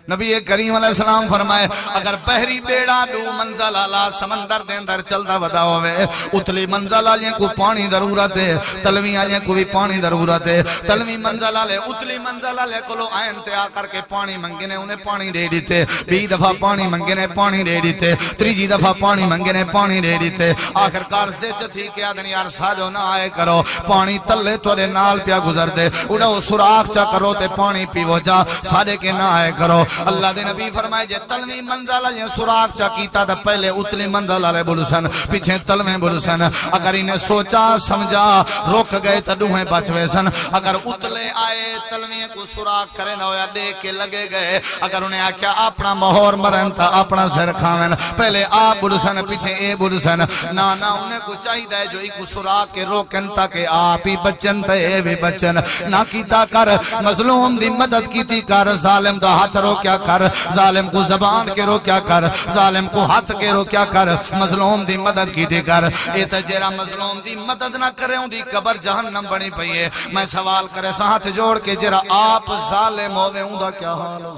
نبی کریم علیہ السلام فرمائے اگر بحری بیڑا دو منزل آلا سمندر دے اندر چلتا بدا ہوئے اتلی منزل آلیں کو پانی ضرورت ہے تلوی آلیں کو بھی پانی ضرورت ہے تلوی منزل آلے اتلی منزل آلے کلو آئین تے آ کر کے پانی منگنے انہیں پانی دے دیتے بی دفعہ پانی منگنے پانی دے دیتے تریجی دفعہ پانی منگنے پانی دے دیتے آخر کار سے چتھی کہ آدھن یار سالو نہ آئے کرو پانی تلے توڑے نال پیا گزر دے اڑھو سراخ چا کرو تے پانی پیو جا سارے کے نہ آئے کرو اللہ دے نبی فرمائے جے تلوی منزل آلیں سراخ چا کیتا دا پہلے اتلی منزل آلے بلسن پیچھے تلویں بلسن اگر انہیں سوچا سمجھا روک گئے تا دوہیں بچوے سن اگر اتلے آئے تلویں کو سراخ کرے نہ ہویا دے کے لگے گئے اگر انہیں آکیا اپنا مہور مرن تا اپنا سر کھاوین پہلے آپ بلسن پیچھے اے بلسن نانا انہیں کو چاہی دے جو ایک سراخ کے روکن تاکہ آپ ہی بچن تا اے بھی بچن نہ کیتا کر مظلوم دی مدد کیتی کر ظالم دا ہاتھ رو کیا کر ظالم کو زبان کے رو کیا کر ظالم کو ہاتھ کے رو کیا کر مظلوم دی مدد کی دے کر اے تجیرہ مظلوم دی مدد نہ کرے ہوں دی قبر جہنم بنی پئیے میں سوال کرے ساتھ جوڑ کے جرہ آپ ظالم ہوئے ہوں دا کیا حال ہو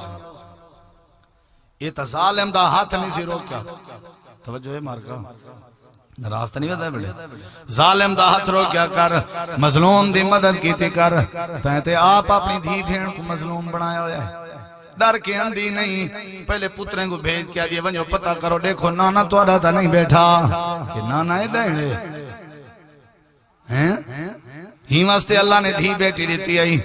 یہ تا ظالم دا ہاتھ نہیں سی رو کیا توجہ ہے مارکا راستہ نہیں بتا بڑے ظالم دا ہاتھ رو کیا کر مظلوم دی مدد کی تھی کر تیتے آپ اپنی دھی بھین کو مظلوم بنایا ہویا ہے ڈر کے اندھی نہیں پہلے پتریں کو بھیج کیا دیئے ونجو پتہ کرو دیکھو نانا تو آدھا تھا نہیں بیٹھا کہ نانا ہے ڈیڑے ہیں ہی واسطے اللہ نے دھی بیٹی دیتی آئی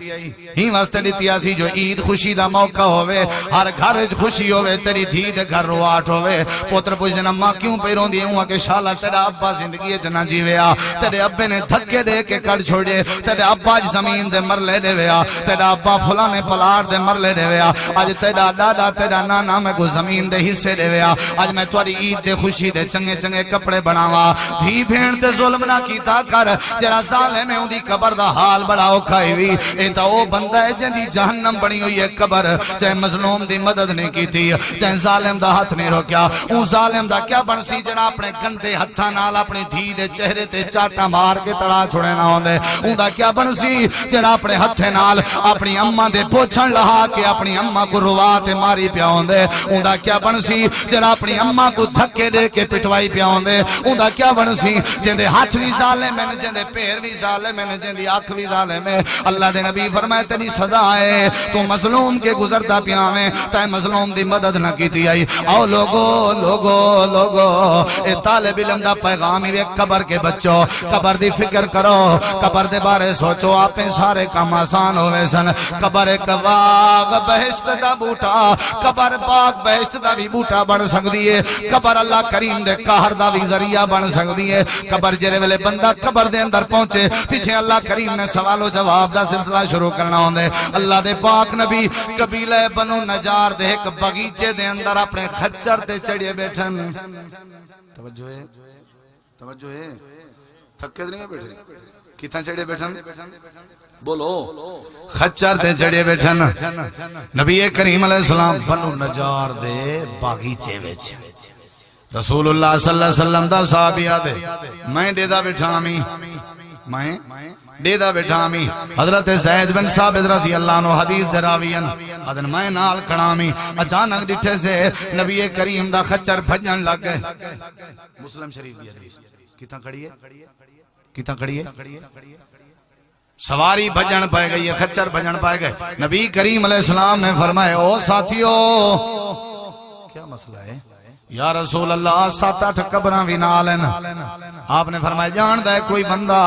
ہی واسطے دیتی آسی جو عید خوشی دا موقع ہوئے ہر گھر خوشی ہوئے تیری دھی دے گھر رواٹ ہوئے پوتر پوچھتے اماں کیوں پیرون دی ہوں کہ شالا تیرا ابا زندگی جنا جیویا تیرے ابے نے دھکے دے کے کڑ چھوڑے تیرے ابا زمین دے مرلے دے ویا تیرا ابا فلانے پلار دے مرلے دے ویا آج تیرا دادا تیرا نانا میں کو زمین دے حصے دے ویا آج میں تواری عید دے خوشی دے چنگے چنگے کپڑے بناوا دھی بھین تے ظلم نہ کیتا کر جرا سالے میں ہوں دی قبر دا حال بڑا اوکھائی ہوئی اے تا او بندہ ہے جن دی جہنم بنی ہوئی ہے قبر چاہے مظلوم دی مدد نہیں کی تھی چاہے ظالم دا ہاتھ نہیں روکیا اون ظالم دا کیا بن سی جنا اپنے گندے ہتھاں نال اپنی دھی دے چہرے تے چاٹا مار کے تڑا چھوڑے نہ ہوندے اون دا کیا بن سی جنا اپنے ہتھے نال اپنی اماں دے پوچھن لہا کے اپنی اماں کو روا تے ماری پیا ہوندے اون دا کیا بن سی جنا اپنی اماں کو دھکے دے کے پٹوائی پیا ہوندے اون دا کیا بن سی جندے ہاتھ وی ظالم ہیں جندے پیر وی ظالم ہیں جندی آنکھ وی ظالم ہے اللہ دے نبی فرمائے تیری سزا ہے تو مظلوم کے گزرتا پیا میں تے مظلوم دی مدد نہ کیتی آئی او لوگو اے طالب علم دا پیغام ہی قبر کے بچوں قبر دی فکر کرو قبر دے بارے سوچو آپ سارے کام آسان ہوئے سن قبر ایک باغ بہشت دا بوٹا قبر باغ بہشت دا بھی بوٹا بن سکتی ہے قبر اللہ کریم دے قہر دا بھی ذریعہ بن سکتی ہے قبر جرے ویلے بندہ قبر دے اندر پہنچے پیچھے اللہ کریم نے سوال و جواب دا سلسلہ شروع کرنا ہوندے اللہ دے پاک نبی قبیلہ بنو نجار دے ایک بغیچے دے اندر اپنے خچر تے چڑھے بیٹھن توجہ ہے تھکے نہیں بیٹھے کتنا چڑھے بیٹھن بولو خچر تے چڑھے بیٹھن نبی کریم علیہ السلام بنو نجار دے باغیچے وچ رسول اللہ صلی اللہ علیہ وسلم دا صحابیہ دے میں ڈیدا بیٹھا ہمیں میں ڈیدا بیٹھا ہمیں حضرت زید بن ثابت رضی اللہ عنہ حدیث دراوین ادن میں نال کھڑا ہمیں اچانک ڈٹھے سے نبی کریم دا خچر بھجن لگ گئے مسلم شریف دی حدیث کتنا کھڑی ہے کتنا کھڑی ہے سواری بھجن پائے گئی ہے خچر بھجن پائے گئے نبی کریم علیہ السلام نے فرمائے او ساتھیو کیا مسئلہ ہے یا رسول اللہ 7-8 قبراں وی نال ہیں آپ نے فرمایا جاندا ہے کوئی بندہ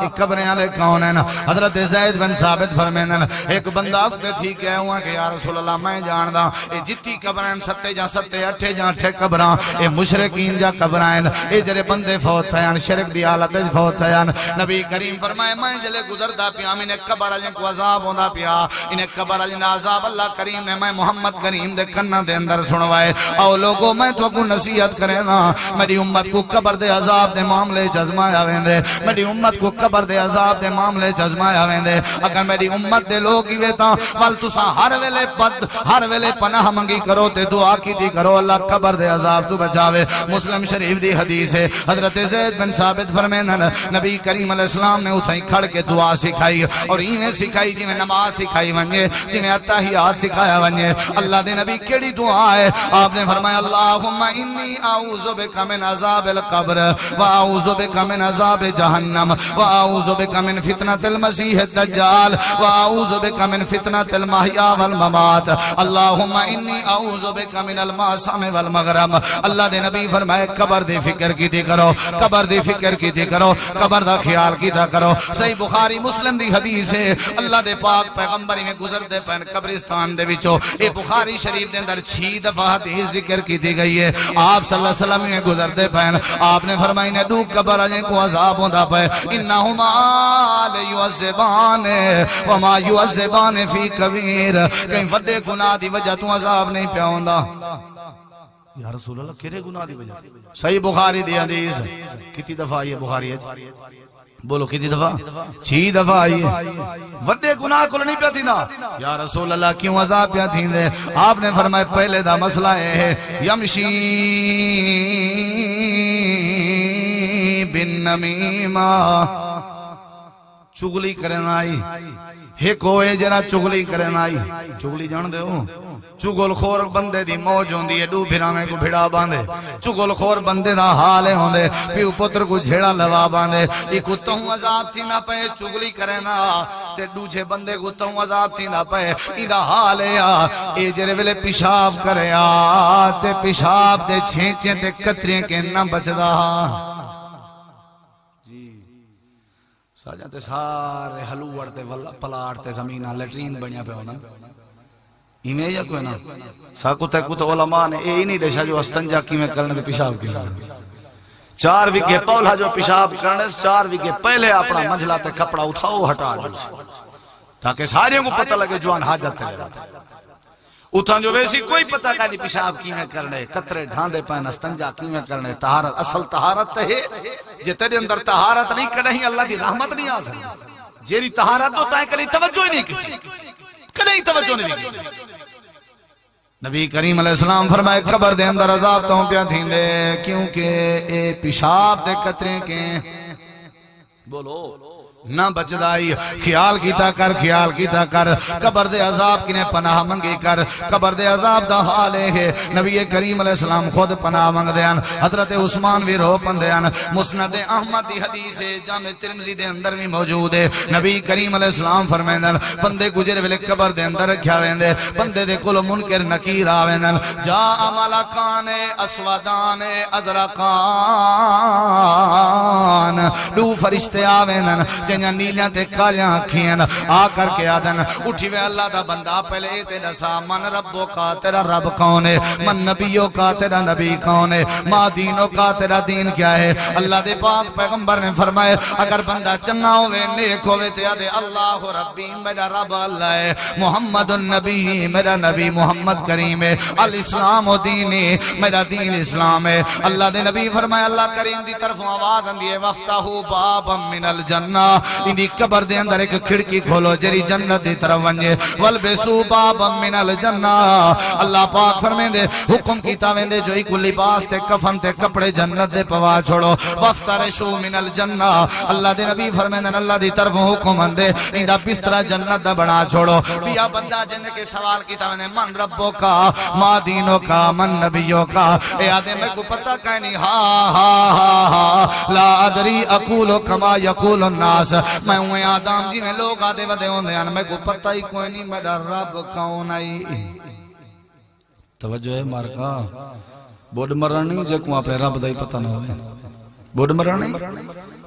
ایک قبریں والے کون ہیں حضرت زید بن ثابت فرماتے ہیں ایک بندہ تے ٹھیک ہے ہوا کہ یا رسول اللہ میں جاندا اے جتی قبراں 7 یا 8 یا 8 قبراں اے مشرکین جا قبراں ہیں اے جڑے بندے فوت تھے شرک دی حالت وچ فوت تھے نبی کریم فرمائے میں جلے گزردا پیا میں قبر والے کو عذاب ہوندا پیا انہیں قبر والے عذاب اللہ کریم نے میں محمد کریم دے کنا دے اندر سنوائے او لوگوں میں تو کو نصیحت کرے نا میری امت کو قبر دے عذاب دے معاملے چزمایا ویندے میری امت کو قبر دے عذاب دے معاملے چزمایا ویندے اگر میری امت دے لوگ ہی ویتا ول تساں ہر ویلے پناہ منگی کرو تے دعا کیتی کرو اللہ قبر دے عذاب تو بچاوے مسلم شریف دی حدیث ہے حضرت زید بن ثابت فرماتے ہیں نبی کریم علیہ السلام نے اتھائی کھڑ کے دعا سکھائی اور ایویں سکھائی جی میں نماز سکھائی ونجے جی میں اتحیات سکھایا ونجے اللہ دے نبی کیڑی دعا ہے آپ نے فرمایا اللہم انی اعوذ بک من عذاب القبر واعوذ بک من عذاب جہنم واعوذ بک من فتنۃ المسیح الدجال واعوذ بک من فتنۃ المحیا والممات اللہم انی اعوذ بک من المعصم والمغرم اللہ دے نبی فرمائے قبر دی فکر کیتی کرو قبر دی فکر کیتی کرو قبر دا خیال کیتا کرو صحیح بخاری مسلم دی حدیث ہے اللہ دے پاک پیغمبر میں گزرتے پین قبرستان دے وچوں اے بخاری شریف دے اندر 6 دفعہ حدیث ذکر کیتی گئی ہے آپ صلی اللہ علیہ وسلم میں گزرتے پین آپ نے فرمائی نے دو قبر اجیں کو عذاب ہوندا پے انہما لیعذبان وما یعذبان فی کبیر کہیں بڑے گناہ دی وجہ تو عذاب نہیں پیا ہوندا یا رسول اللہ کیڑے گناہ دی وجہ صحیح بخاری دی حدیث کتنی دفعہ یہ بخاری ہے بولو کتنی دفعہ 6 دفعہ آئی وڈے گناہ کو نہیں پیتی نا یا رسول اللہ کیوں عذاب پیا تھی دے آپ نے فرمایا پہلے دا مسئلہ ہے یمشی بن نمیمہ چغلی کرنا آئی ایک ہوئے جنا چغلی کرنا آئی چغلی جان دے ہو چگل خور بندے دی موج ہوندی ہے دو بھراویں کو بھڑا باندے چگل خور بندے دا حال ہوندے پیو پتر کو جھیڑا لوا باندے ایک تہوں عذاب تھی نہ پے چگلی کرے نا تے دوجے بندے کو تہوں عذاب تھی نہ پے ایدا حال ہے اے جڑے ویلے پیشاب کرے تے پیشاب دے چھینچے تے کتریاں کے نہ بچدا ساجا تے سارے ہلوڑ تے پلاٹ تے زمینہ لیٹرین بنیا پہ ہونا ایمیں یا کوئی نا ساکو تے کو تو علماء نے اے نہیں دیشا جو استنجا کی میں کرنے دے پیشاب کی 4 وگے پولا جو پیشاب کرنے 4 وگے پہلے اپنا منجلا تے کپڑا اٹھاؤ ہٹا دو تاکہ سارے کو پتہ لگے جوان حاجت تے اتھان جو ویسی کوئی پتہ کا نہیں پیشاب کی میں کرنے قطرے ڈھاندے پہن استنجا کی میں کرنے طہارت اصل طہارت ہے جے تیرے اندر طہارت نہیں کہیں اللہ کی رحمت نہیں آ سکتی جیری طہارت تو تائیں کلی توجہ ہی نہیں کی کہیں توجہ نہیں کی نبی کریم علیہ السلام فرمائے قبر دے اندر عذاب تو پیا تھیندے کیونکہ اے پیشاب دے قطرے کے بولو نہ بچدائی خیال کیتا کر قبر دے عذاب کنے پناہ منگی کر قبر دے عذاب دا حالے ہے نبی کریم علیہ السلام خود پناہ منگ دیان حضرت عثمان بھی رو پن دیان مسند احمد دی حدیث جامع ترمذی دے اندر بھی موجود ہے نبی کریم علیہ السلام فرمائندن بندے گزر ویلے قبر دے اندر رکھیا ویندے بندے دے کول منکر نکیر آویندن جاء ملکان اسودان ازرقان دو فرشتے آویندن جنیا نیلیاں تے کالیاں کھین آ کر کے آدن اٹھی وے اللہ دا بندہ پہلے تے دسا من ربو کا تیرا رب کون ہے من نبیوں کا تیرا نبی کون ہے ما دینوں کا تیرا دین کیا ہے اللہ دے پاک پیغمبر نے فرمائے اگر بندہ چنگا ہوئے نیک ہوئے تے آدھے اللہ ربی میرا رب اللہ ہے محمد النبی میرا نبی محمد کریم ہے الاسلام و دینی میرا دین اسلام ہے اللہ دے نبی فرمائے اللہ کریم دی طرف آواز اندیے وفتہو بابا من الجنہ اندی قبر دے اندر ایک کھڑکی کھولو جری جنت دی طرف ونجے والبسو بابا من الجنہ اللہ پاک فرمائے دے حکم کیتا ویندے جو ایک لباس تے کفن تے کپڑے جنت دے پوا چھوڑو وفترشو من الجنہ اللہ دے نبی فرمائے دے اللہ دی طرف حکم اندے اندہ بسترہ جنت دا بنا چھوڑو بیا بندہ جن کے سوال کیتا ویندے من ربو کا ما دینوں کا من نبیوں کا اے آدھے میں کو پتہ کہیں نہیں لا ادری اقولو کما یقول الناس میں ہوئے آدم جی میں لوگ آدھے ودے ہوندے ہیں میں کو پتہ ہی کوئی نہیں میرا رب کون آئی توجہ ہے مارکا بوڑ مرانی جے کو اپنے رب دا ہی پتہ نہ ہوئے بوڑ مرانی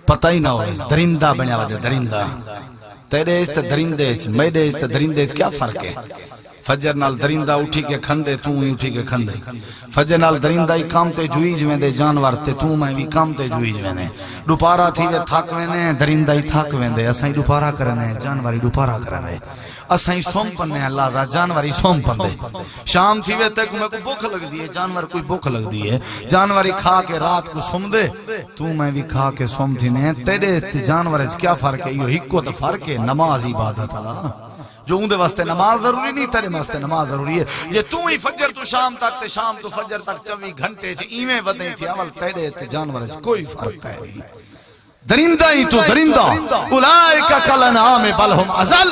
پتہ ہی نہ ہوئے درندہ بنیا وجہ درندہ تیرے اس تے درندے میرے اس تے درندے کیا فرق ہے فجر نال درندہ اٹھی کے کھندے تو ہی اٹھی کے کھندے فجر نال درندہ ہی کام تے جوئی جویں دے جانور تے تو میں بھی کام تے جوئی جویں دے دوپارا تھی وے تھک ویندے درندہ ہی تھک ویندے اساں دوپارا کرنے جانور ہی دوپارا کرنے اساں سوم پنے اللہ ذا جانور ہی سوم پندے شام تھی وے تے کو میں کو بھوک لگ دی ہے جانور کوئی بھوک لگ دی ہے جانور ہی کھا کے رات کو سوم دے تو میں بھی کھا کے سوم تھی نے تیرے جانور وچ کیا فرق ہے یہ ہکو تے فرق ہے نماز عبادت اللہ جو اندے واسطے نماز ضروری نہیں تیرے واسطے نماز ضروری ہے یہ تو ہی فجر تو شام تک تے شام تو فجر تک 24 گھنٹے چ ایویں ودے تھی اول تیرے تے جانور چ کوئی فرق ہے نہیں درندہ ہی تو درندہ اولئک کالانعام بل ہم اضل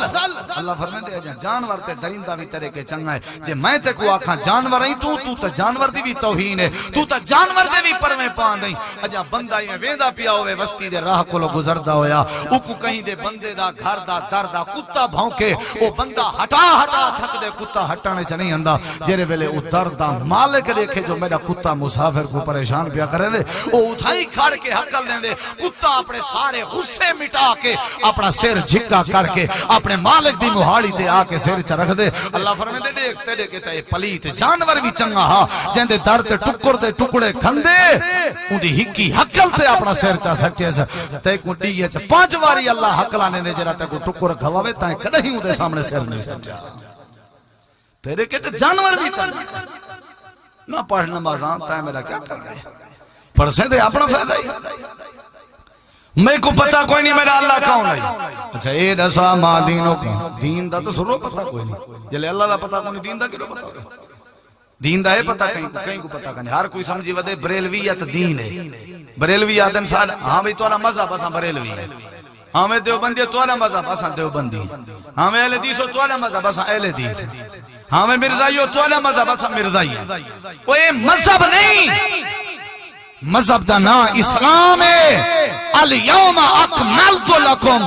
اللہ فرماتے ہیں جانور تے درندہ بھی تیرے کے چنگا ہے جے میں تے کو آکھاں جانور ہی تو تے جانور دی بھی توہین ہے تو تے جانور دے بھی پرویں پان دیں اجا بندہ ہی ویندا پیا ہوے وستی دے راہ کولو گزردا ہویا او کو کہیں دے بندے دا گھر دا در دا کتا بھونکے او بندہ ہٹا تھک دے کتا ہٹانے چ نہیں ہندا جڑے ویلے او در دا مالک دیکھے جو میرا کتا مسافر کو پریشان پیا کرے دے او اٹھائی کھڑ کے ہکل دے دے کتا اپنے سارے غصے مٹا کے اپنا سر جھکا کر کے اپنے مالک دی مہاڑی تے آ کے سر چ رکھ دے اللہ فرمائے دے دیکھتے دے کہ تے پلیت جانور بھی چنگا ہا جندے در تے ٹکر دے ٹکڑے کھندے اودی ہکی حکل تے اپنا سر چا سٹے تے کو ڈیے چ 5 واری اللہ حکلانے نے جرا تے کو ٹکر کھواوے تے کدی اودے سامنے سر نہیں سٹیا تیرے کہتے جانور بھی چنگا نہ پڑھ نمازاں تے میرا کیا کر رہے پڑھ دے اپنا فائدہ ہی میں کو پتہ کوئی نہیں میرا اللہ کون ہے اچھا اے دسا ما دینوں کا دین دا تو سرو پتہ کوئی نہیں جلے اللہ دا پتہ کوئی نہیں دین دا کیوں پتہ ہوگا دین دا ہے پتہ کہیں کو پتہ نہیں ہر کوئی سمجھی ودے بریلویت دین ہے بریلوی آدم سال ہاں بھئی تورا مذہب اساں بریلوی ہے ہاں میں دیوبندی تورا مذہب اساں دیوبندی ہاں میں اہل حدیث تورا مذہب اساں اہل حدیث ہاں میں مرزائیو تورا مذہب اساں مرزائی وہ مذہب نہیں مذہب دا نا اسلام ہے الیوم اکملت لکم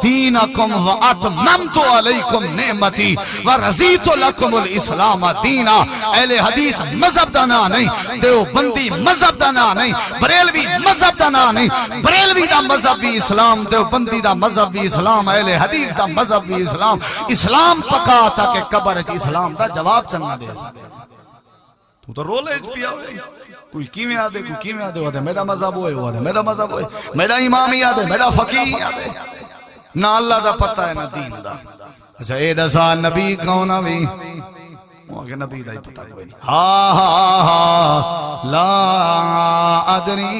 دینکم و اتممت علیکم نعمتی و رضیت لکم الاسلام دینا. اہل حدیث مذہب دا نا نہیں، دیوبندی مذہب دا نا نہیں، بریلوی مذہب دا نا نہیں. بریلوی دا مذہب بھی اسلام، دیوبندی دا مذہب بھی اسلام، اہل حدیث دا مذہب بھی اسلام. اسلام پکا تھا کہ قبر اسلام دا جواب چننا دے. تو رولے پیا ہوئے کوئی کیویں آدھے کوئی کیویں آدھے ہوئے میرا مذہب ہوئے ہوئے میرا مذہب ہوئے میرا امام ہی آدھے میرا فقیہ ہی آدھے. نہ اللہ دا پتہ ہے نہ دین دا. اچھا اے دسا نبی کون ہوئی؟ وہاں کہ نبی دا ہی پتہ کوئی نہیں. ہا ہا ہا لا ادری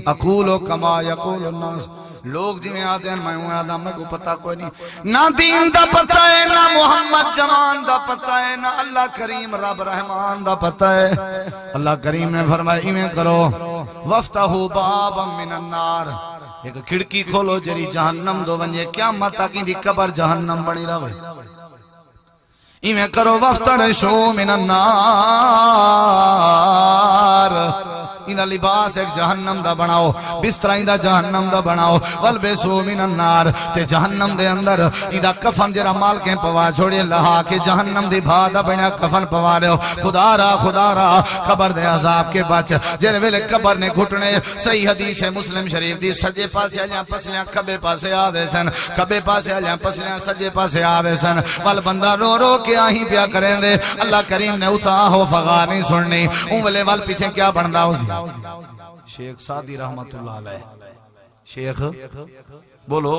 اقول کما یقول الناس. لوگ جی میں آتے ہیں میں ہوں آدھا میں کو پتہ کوئی نہیں. نہ دین دا پتہ ہے نہ محمد جوان دا پتہ ہے نہ اللہ کریم رب رحمان دا پتہ ہے. اللہ کریم نے فرمایا ایمیں کرو وفتحوا بابا من النار، ایک کھڑکی کھولو جری جہنم دو ونجے قیامت تک دی قبر جہنم بنی رہے. ایمیں کرو وفترشوا من النار، اینا لباس ایک جہنم دا بناؤ، بستر اینا جہنم دا بناؤ. والبسوا من النار، تے جہنم دے اندر اینا کفن جرا مال کے پوا چھوڑی لہا کہ جہنم دی بھادا بنا کفن پوا رہے ہو. خدا را قبر دے عذاب کے بچ. جر ویلے قبر نے گھٹنے صحیح حدیث ہے مسلم شریف دی سجے پاسے آلیاں پسلیاں کبے پاسے آوے سن، کبے پاسے آلیاں پسلیاں سجے پاسے آوے سن. وال بندہ رو رو کے آہی پیا کریں دے. اللہ کریم نے اتھا ہو فغا نہیں سننی. اونگلے وال پیچھے کیا بندہ اسی شیخ سعدی رحمت اللہ علیہ. شیخ بولو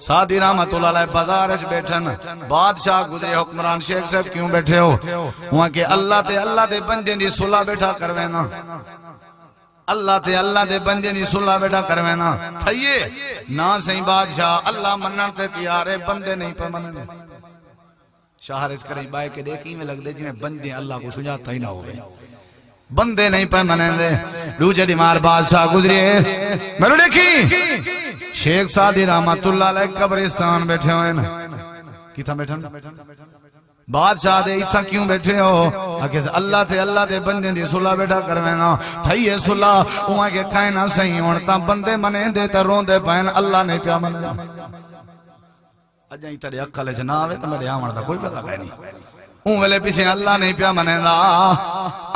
سعدی رحمت اللہ علیہ بازارش بیٹھن بادشاہ گزرے حکمران شیخ صاحب کیوں بیٹھے ہو؟ وہاں کہ اللہ دے بندے دی صلح بیٹھا کروینا. اللہ دے بندے دی صلح بیٹھا کروینا تھئیے نا صحیح بادشاہ اللہ منن تے تیارے بندے نہیں پہ منن. شاہرز کریں بائے کے دیکھیں میں لگ دے جی میں بندے اللہ کو سجاتا ہی نہ ہوئے بندے نہیں پہ منن دے. دوجہ دیمار بادشاہ گزریے میں نے دیکھی شیخ سعدی رحمت اللہ علیہ قبرستان بیٹھے ہوئے نا. کی تھا بیٹھن بادشاہ دے اتھا کیوں بیٹھے ہو؟ اگر اللہ دے بندے دی صلح بیٹھا کروینا تھائیے صلح وہاں کے کائنہ صحیح ہونتا بندے منے دے تا رون دے پہن اللہ نہیں پیا منے. اجائیں تیرے اقل جناوے تو میرے آمار دا کوئی فیدہ کہیں نہیں. اون ویلے پیچھے اللہ نہیں پیا منیں دا.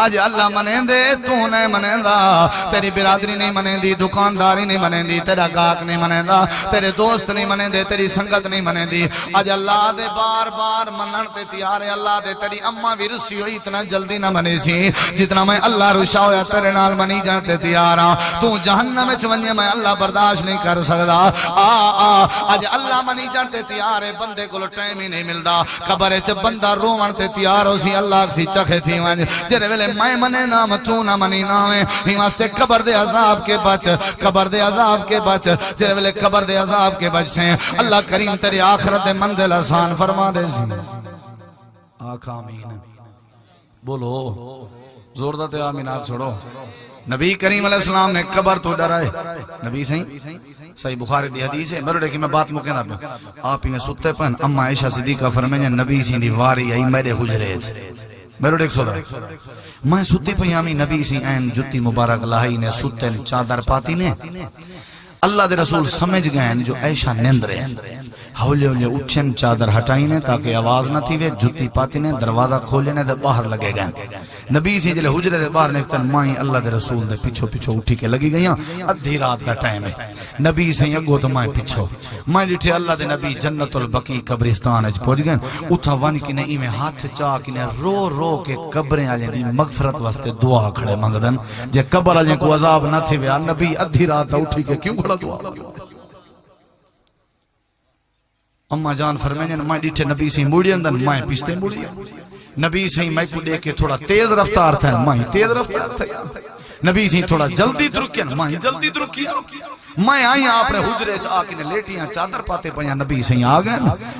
اج اللہ منیں دے تو نہیں منیں دا. تیری برادری نہیں منیں دی، دکانداری نہیں منیں دی، تیرا گاہک نہیں منیں دا، تیرے دوست نہیں منیں دے، تیری سنگت نہیں منیں دی. اج اللہ دے بار بار منن تے تیار ہے. اللہ دے تیری اماں بھی رسی ہوئی اتنا جلدی نہ منے سی جتنا میں اللہ رشا ہویا تیرے نال منی جان تے تیار ہاں. تو جہنم وچ ونجے میں اللہ برداشت نہیں کر سکدا. اج اللہ منی جان تے تیار ہے. بندے کو ٹائم ہی نہیں ملدا. قبر وچ بندہ روون تے تیار ہو سی اللہ سی چکھے تھی ونج. جڑے ویلے میں منے نام تو نہ منی ناویں ہی واسطے قبر دے عذاب کے بچ، قبر دے عذاب کے بچ. جڑے ویلے قبر دے عذاب کے بچ سے اللہ کریم تیری آخرت دے منزل آسان فرما دے سی. آقا آمین بولو زوردہ تے آمین آپ چھوڑو. نبی کریم علیہ السلام نے قبر تو ڈرائے. نبی صحیح بخاری دی حدیث ہے. میرے کہ میں بات مکینا پہ آپ ہی میں ستے پہن اما عائشہ صدیقہ فرمائیں نبی سی دی واری آئی میرے حجرے میرے ایک سودا میں ستی پہ آمی نبی سی این جتی مبارک لاہی نے ستن چادر پاتی نے. اللہ دے رسول سمجھ گئے جو عائشہ نیند رہے ہولے ہولے اٹھن چادر ہٹائی نے تاکہ آواز نہ تھی وے. جتی پاتی نے دروازہ کھولے نے دے باہر لگے گئے. نبی سی جلے حجرے دے باہر نکتن مائیں اللہ دے رسول دے پیچھو پیچھو اٹھی کے لگی گئیاں. ادھی رات دا ٹائم ہے. نبی سی اگو تو مائیں پیچھو مائیں ڈٹھے اللہ دے نبی جنت البقیع قبرستان اچ پہنچ گئے. اتھا ون کی نے ایویں ہاتھ چا کی نے رو رو کے قبریں والے دی مغفرت واسطے دعا کھڑے منگدن. جے قبر والے کو عذاب نہ تھے ویا نبی ادھی رات اٹھی کے کیوں کھڑا دعا. اما جان فرمائیں میں ڈیٹھے نبی سے موڑی اندر میں پیچھتے موڑی. نبی سے میں کو دیکھ کے تھوڑا تیز رفتار تھا میں تیز رفتار تھا. نبی سے تھوڑا جلدی درکیا میں جلدی درکیا. میں آئی اپنے حجرے چ آ کے لیٹیاں چادر پاتے پیا. نبی سے آ گئے.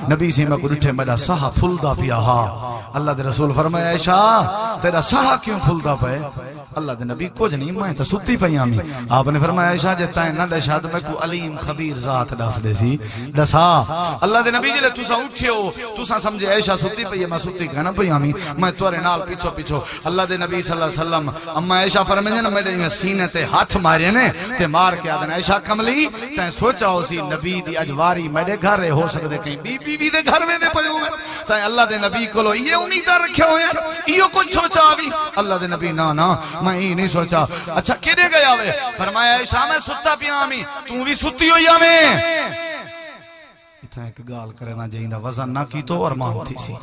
نبی سے میں کو ڈٹھے میرا سہا پھلدا پیا. ہاں اللہ دے رسول فرمایا عائشہ تیرا سہا کیوں پھلدا پے؟ اللہ دے نبی کچھ نہیں میں تو ستی پئی آمی آپ نے فرمایا عائشہ جے تائیں نہ دشا تو میں کو علیم خبیر ذات دس دے سی دسا اللہ دے نبی جلے تسا اٹھیو تسا سمجھے عائشہ ستی پئی میں ستی کہنا پئی آمی میں تورے نال پیچھو پیچھو اللہ دے نبی صلی اللہ علیہ وسلم اما عائشہ فرمائیں نا میرے سینے تے ہاتھ مارے نے تے مار کے آدن عائشہ کملی تے سوچا ہو سی نبی دی اجواری میرے گھر ہو سکدے کہیں بی بی دے گھر میں دے پیو میں تے اللہ دے نبی کولو یہ امیداں رکھے ہوئے ہیں یہ کچھ سوچا بھی اللہ دے نبی نا میں ہی نہیں سوچا اچھا کدے گیا وے فرمایا عائشہ میں ستا پیا آمی تو بھی ستی ہوئی آمی اتنا ایک گال کرنا جائیندہ وزن نہ کی تو اور مان تھی سی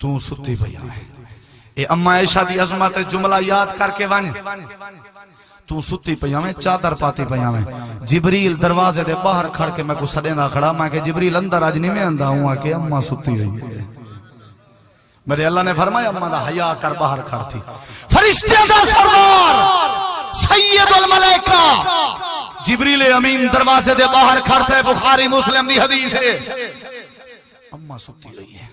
تو ستی پیا آمی اے اما عائشہ دی عظمت جملہ یاد کر کے وانی تو ستی پیا میں چادر پاتی پیا میں جبریل دروازے دے باہر کھڑ کے میں کو سڑے نہ کھڑا میں کہ جبریل اندر آج نہیں میں اندہ ہوں کہ اما ستی ہوئی ہے میرے اللہ نے فرمایا اما دا حیا کر باہر کھڑ تھی فرشتے دا سردار سید الملائکہ جبریل امین دروازے دے باہر کھڑتے بخاری مسلم دی حدیث ہے اما ستی ہوئی ہے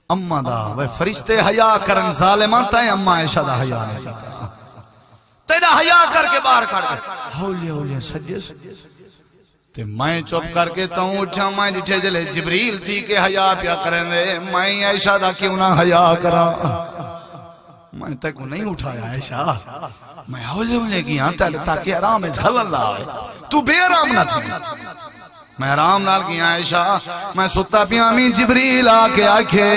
اما دا وہ فرشتے حیا کرن ظالمان تائیں اما عائشہ دا حیا نہیں کیتا تیرا حیا کر کے باہر کھڑ گئے ہولی ہولی سجس تے میں چپ کر کے تاؤں اٹھا میں ڈٹھے جلے جبریل تھی کہ حیا پیا کریں دے میں عائشہ دا کیوں نہ حیا کرا میں تک نہیں اٹھایا عائشہ میں ہولی ہولی گیا تاکہ آرام اس خلل نہ آئے تو بے آرام نہ تھی میں آرام نال گیا عائشہ میں ستا پیا میں جبریل آکے آکھے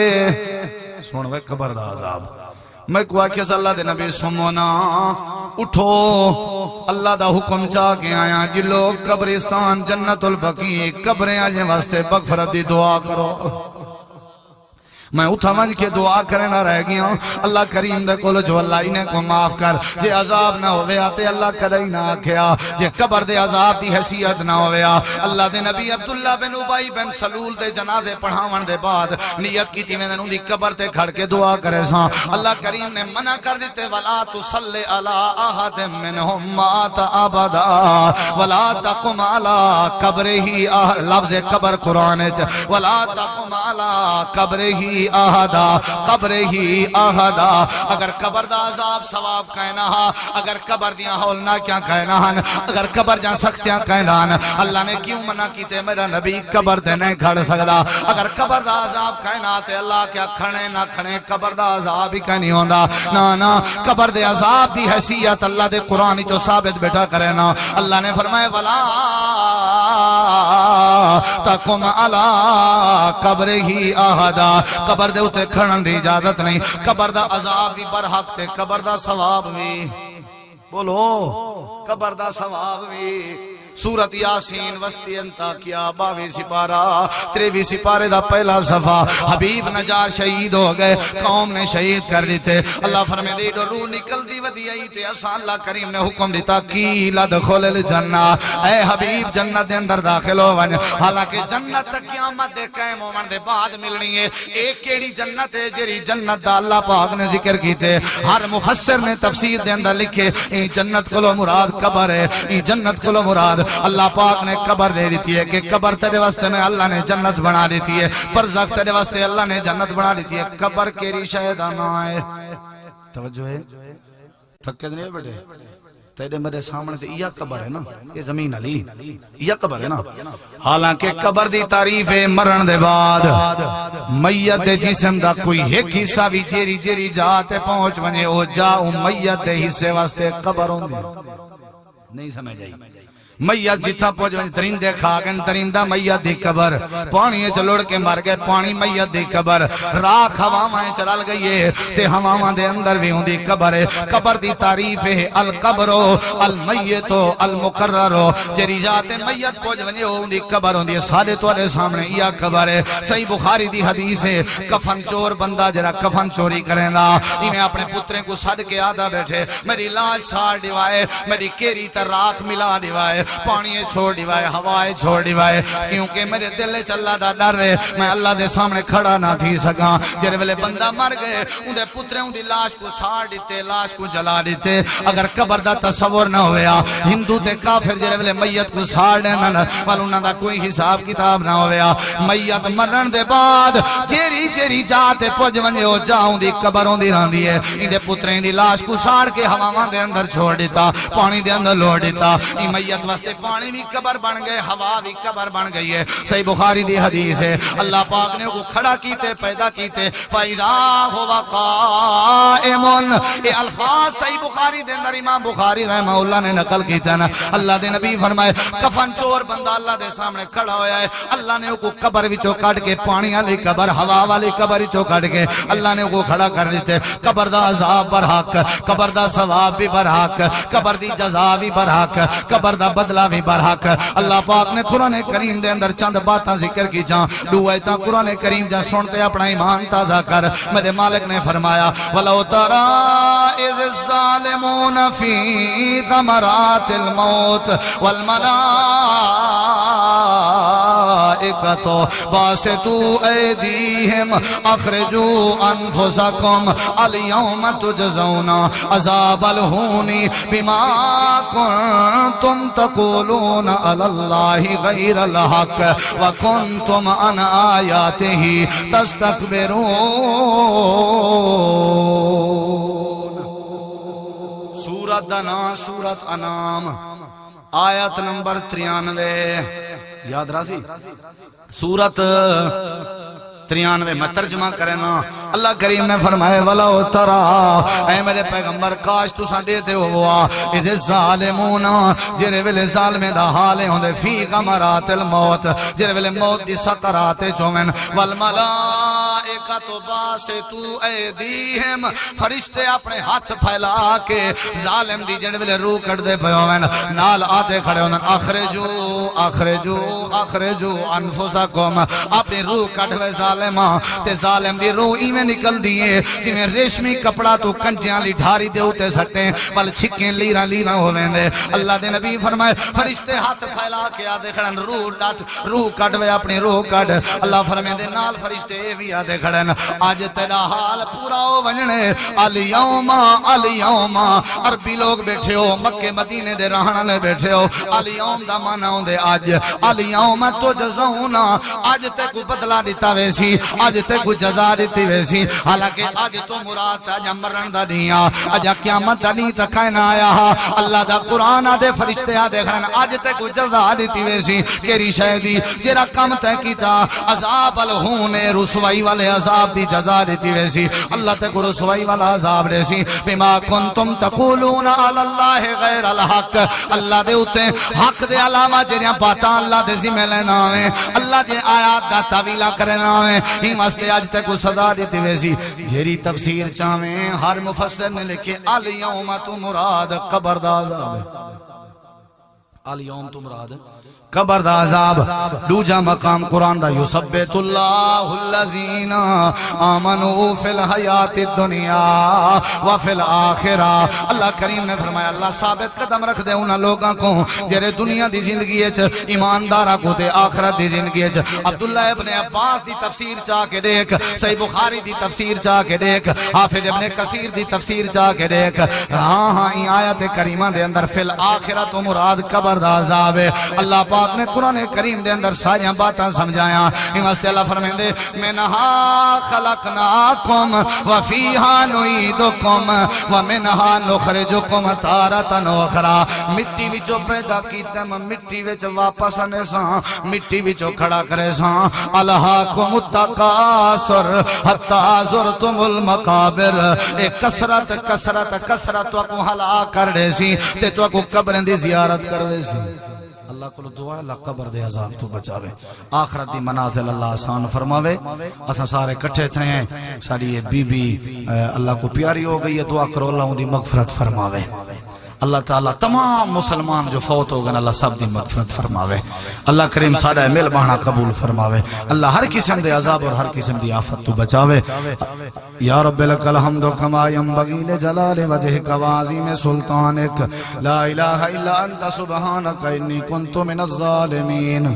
سن وے قبر دا عذاب میں کو آکھے اللہ دے نبی سمونا اٹھو اللہ دا حکم چاہ کے آیا جلو قبرستان جنت البقیع قبریں آجیں واسطے مغفرت دی دعا کرو میں اٹھا منج کے دعا کرنا رہ گیا اللہ کریم دے کولو جو اللہ انہیں کو معاف کر جے عذاب نہ ہوئے آتے اللہ کدھائی نہ آکھیا جے قبر دے عذاب دی حیثیت نہ ہوئے اللہ دے نبی عبداللہ بن ابی بن سلول دے جنازے پڑھاون دے بعد نیت کی تھی میں نے دی قبر تے کھڑ کے دعا کرے ساں اللہ کریم نے منع کر دیتے ولا تصلی علی احد منہم مات ابدا ولا تقم علی قبرہ لفظ قبر قرآن ولا تقم علی قبرہ آہدا قبر ہی آہدا اگر قبر دا عذاب ثواب کہنا اگر قبر دیاں ہولنا کیا کہنا اگر قبر جہاں سختیاں کہنا اللہ نے کیوں منع کیتے میرا نبی قبر دے نہیں کھڑ سکتا اگر قبر دا عذاب کہنا تے اللہ کیا کھڑے نہ کھڑے قبر دا عذاب ہی کہنی ہوندہ نا قبر دے عذاب دی حیثیت اللہ دے قرآن جو ثابت بیٹھا کرے نا اللہ نے فرمائے ولا تقم علی قبر ہی آہدا قبر دے اتے کھڑن دی اجازت نہیں قبر دا عذاب بھی برحق تے قبر دا ثواب بھی بولو قبر دا ثواب بھی سورت یاسین وسطی انتاکیہ 22 سپارہ 23 سپارے دا پہلا صفحہ حبیب نجار شہید ہو گئے قوم نے شہید کر دیتے اللہ فرمے دیڑو روح نکل دی ودی آئی تے اساں اللہ کریم نے حکم دیتا کی لدخل الجنہ اے حبیب جنت دے اندر داخل ہو ون حالانکہ جنت تک قیامت دے قائم ہومن دے بعد ملنی ہے ایک کیڑی جنت ہے جری جنت دا اللہ پاک نے ذکر کیتے ہر مفسر نے تفسیر دے اندر لکھے ای جنت کلو مراد قبر ہے ای جنت کلو مراد اللہ پاک نے قبر دے دیتی ہے کہ قبر تیرے واسطے میں اللہ نے جنت بنا دیتی ہے برزخ تیرے واسطے اللہ نے جنت بنا دیتی ہے قبر کیری شاید آئے توجہ ہے تھکے نہیں بیٹے تیرے میرے سامنے سے یہ قبر ہے نا یہ زمین علی یہ قبر ہے نا حالانکہ قبر دی تعریف ہے مرن دے بعد میت دے جسم دا کوئی ایک حصہ بھی جیری جیری جاتے پہنچ بنے او جاؤ میت دے حصے واسطے قبر ہوں گے نہیں سمجھ آئی میت جتھا پہنچ بنی درندے کھاگن درندہ میت دی قبر پانی چلوڑ کے مر گئے پانی میت دی قبر راکھ ہواوائیں چلال گئی ہے تے ہواواں دے اندر بھی ہوں دی قبر ہے قبر دی تعریف ہے القبرو المیتو المقررو جری جاتے میت پہنچ بنی ہوں دی قبر ہوں دی سادے توالے سامنے یہ قبر ہے صحیح بخاری دی حدیث ہے کفن چور بندہ جرا کفن چوری کریں نا انہیں اپنے پتریں کو سڑ کے آدھا بیٹھے میری لاش ساڑ دیوائے میری کیری تر راکھ ملا دیوائے پانی چھوڑ دیوائے ہوائے چھوڑ دیوائے کیونکہ میرے دل چ اللہ دا ڈر ہے میں اللہ دے سامنے کھڑا نہ تھی سکاں جڑے ویلے بندہ مر گئے اندے پترے اندی لاش کو ساڑ دیتے لاش کو جلا دیتے اگر قبر دا تصور نہ ہویا ہندو تے کافر جڑے ویلے میت کو ساڑ دین ول انہاں دا کوئی حساب کتاب نہ ہویا میت مرن دے بعد جیری جیری جاتے پج ونجے او جاؤں دی قبر ہوندی رہندی ہے اندے پترے دی لاش کو ساڑ کے ہواواں دے اندر چھوڑ دیتا پانی دے اندر لوڑ دیتا ای میت واسطے پانی بھی قبر بن گئے ہوا بھی قبر بن گئی ہے صحیح بخاری دی حدیث ہے اللہ پاک نے کو کھڑا کیتے پیدا کیتے فائزا ہوا قائم اے الفاظ صحیح بخاری دے اندر امام بخاری رحمہ اللہ نے نقل کیتا نا اللہ دے نبی فرمائے کفن چور بندہ اللہ دے سامنے کھڑا ہویا ہے اللہ نے کو قبر وچوں کڈ کے پانی والی قبر ہوا والی قبر وچوں کڈ کے اللہ نے کو کھڑا کر دیتے قبر دا عذاب برحق قبر دا ثواب بھی برحق قبر دی جزا بھی برحق قبر دا بدلہ بھی برحق اللہ پاک نے قرآن کریم دے اندر چند باتاں ذکر کی جاں دو ایتاں قرآن کریم جاں سنتے اپنا ایمان تازہ کر میرے مالک نے فرمایا وَلَوْ تَرَا إِذِ الظَّالِمُونَ فِي غَمَرَاتِ الْمَوْتِ وَالْمَلَائِكَةُ بَاسِطُوا أَيْدِيهِمْ أَخْرِجُوا أَنفُسَكُمْ الْيَوْمَ تُجْزَوْنَ عَذَابَ الْهُونِ بِمَا كُنتُمْ تَقُولُونَ عَلَى اللَّهِ غَيْرَ الْحَقِّ وَكُنتُمْ عَنْ آيَاتِهِ تَسْتَكْبِرُونَ سورت دا نام سورت انعام آیت نمبر 93 یاد راسی سورت 93 میں ترجمہ کرنا اللہ کریم نے فرمائے وَلَوْ تَرَا اے میرے پیغمبر کاش تو ساڈے تے ہوا اِذِ الظَّالِمُونَ جڑے ویلے ظالمیں دا حال ہوندے فی غمرات الموت جڑے ویلے موت دی سکرات چومن والملائکۃ باسطوا ایدیہم فرشتے اپنے ہاتھ پھیلا کے ظالم دی جڑے ویلے روح کڈ دے پے ہون نال آتے کھڑے ہون اخرجوا انفسکم اپنی روح کڈ وے ظالماں تے ظالم دی روح ایویں نکل دیئے جویں ریشمی کپڑا تو کنجیاں لی ڈھاری دے اوتے سٹیں بل چھکیں لیراں ہوویں دے اللہ دے نبی فرمائے فرشتے ہاتھ پھیلا کے آدے کھڑن روح کڈ وے اپنی روح کڈ اللہ فرمائے دے نال فرشتے بھی آدے کھڑن اج تیرا حال پورا ہو ونجنے الیوم عربی لوگ بیٹھے ہو مکے مدینے دے رہن والے بیٹھے ہو الیوم دا معنی ہوندے اج الیوم تجزون اج تے کو بدلہ دیتا ویسی اج تے کو جزا دیتی ویسی حالانکہ اج تو مراد اج مرن دا نہیں اج قیامت دا نہیں تکائنا آیا اللہ دا قرآن دے فرشتے آ دیکھن اج تے کو جزا دیتی ویسی کیری شے دی جڑا کم تے کیتا عذاب الہون رسوائی والے عذاب دی جزا دیتی ویسی اللہ تے کو رسوائی والا عذاب دیسی بما کنتم تقولون علی اللہ غیر الحق اللہ دے اوتے حق دے علاوہ جڑیاں باتاں اللہ دے ذمہ لینا ہے اللہ دے آیات دا تعویلہ کرنا ہے ہی واسطے اج تک کو سزا دیتی ویسی جیری تفسیر چاہیں ہر مفسر نے لکھے الیوم تو مراد قبر دا عذاب ہے الیوم تو مراد قبر دا عذاب دوجا مقام قرآن دا یثبت اللہ الذین آمنوا فی الحیات الدنیا وفی الآخرہ اللہ کریم نے فرمایا اللہ ثابت قدم رکھ دے انہاں لوگاں کو جرے دنیا دی زندگی اچ ایماندارہ کو تے آخرت دی زندگی اچ عبداللہ ابن عباس دی تفسیر چاہ کے دیکھ صحیح بخاری دی تفسیر چاہ کے دیکھ حافظ ابن کثیر دی تفسیر چاہ کے دیکھ ہاں این آیت کریمہ دے اندر فی الآخرت مراد قبر دا عذاب ہے اللہ پاک نے قرآن کریم دے اندر ساریاں باتاں سمجھایا ہی واسطے اللہ فرمیندے منہا خلقناکم وفیہا نعیدکم ومنہا نخرجکم تارتا اخرى مٹی وچوں پیدا کیتے مٹی وچ واپس آنے ساں مٹی وچوں کھڑا کرے ساں الہاکم التکاثر حتی زرتم المقابر اے کسرت تو کو ہلاک کر دے سی تے تو کو قبریں دی زیارت کروے سی اللہ کو دعا اللہ قبر دے عذاب تو بچاوے آخرت دی منازل اللہ آسان فرماوے اساں سارے کٹھے تھے ہیں ساری یہ بی بی اللہ کو پیاری ہو گئی ہے دعا کرو اللہ ان دی مغفرت فرماوے اللہ تعالیٰ تمام مسلمان جو فوت ہو گئے اللہ سب دی مغفرت فرماوے اللہ کریم سادہ مل بہنا قبول فرماوے اللہ ہر قسم دے عذاب اور ہر قسم دی آفت تو بچاوے یا رب لک الحمد کما ینبغی لجلال وجہک وعظیم سلطانک لا الہ الا انت سبحانک انی کنت من الظالمین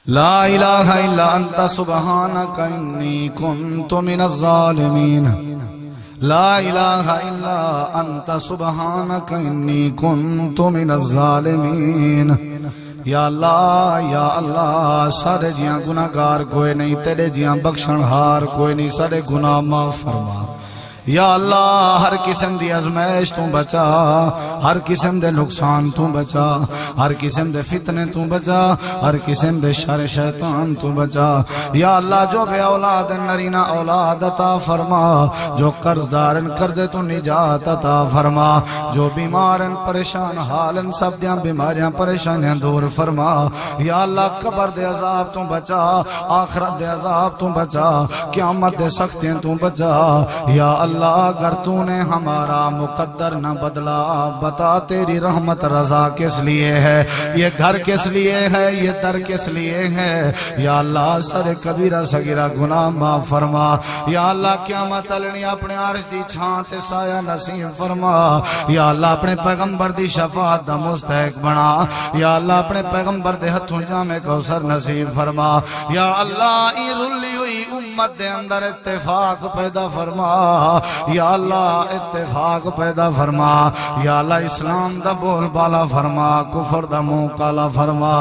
لا الہ الا انت سبحانک انی کنت من الظالمین لا الہ الا انت سبحانک انی کنت من الظالمین یا اللہ سارے جیاں گناہگار کوئی نہیں تیرے جیاں بخشن ہار کوئی نہیں سارے گناہ معاف فرما یا اللہ ہر قسم دی ازمائش تو بچا ہر قسم دے نقصان تو بچا ہر قسم دے فتنے تو بچا ہر قسم دے شر شیطان تو بچا یا اللہ جو بے اولاد نرینہ اولاد عطا فرما جو قرض دارن قرض تو نجات عطا فرما جو بیمارن پریشان حالن سب دیاں بیماریاں پریشانیاں دور فرما یا اللہ قبر دے عذاب تو بچا آخرت دے عذاب تو بچا قیامت دے سختیاں تو بچا یا اللہ اگر تو نے ہمارا مقدر نہ بدلا بتا تیری رحمت رضا کس لیے ہے یہ گھر کس لیے ہے یہ در کس لیے ہے یا اللہ سر کبیرہ صغیرہ گناہ معاف فرما یا اللہ قیامت چلنی اپنے عرش دی چھاں تے سایہ نصیب فرما یا اللہ اپنے پیغمبر دی شفاعت دا مستحق بنا یا اللہ اپنے پیغمبر دے ہتھوں جامع کوثر نصیب فرما یا اللہ ای رلی ہوئی امت دے اندر اتفاق پیدا فرما یا اللہ اتفاق پیدا فرما یا اللہ اسلام دا بول بالا فرما کفر دا منہ کالا فرما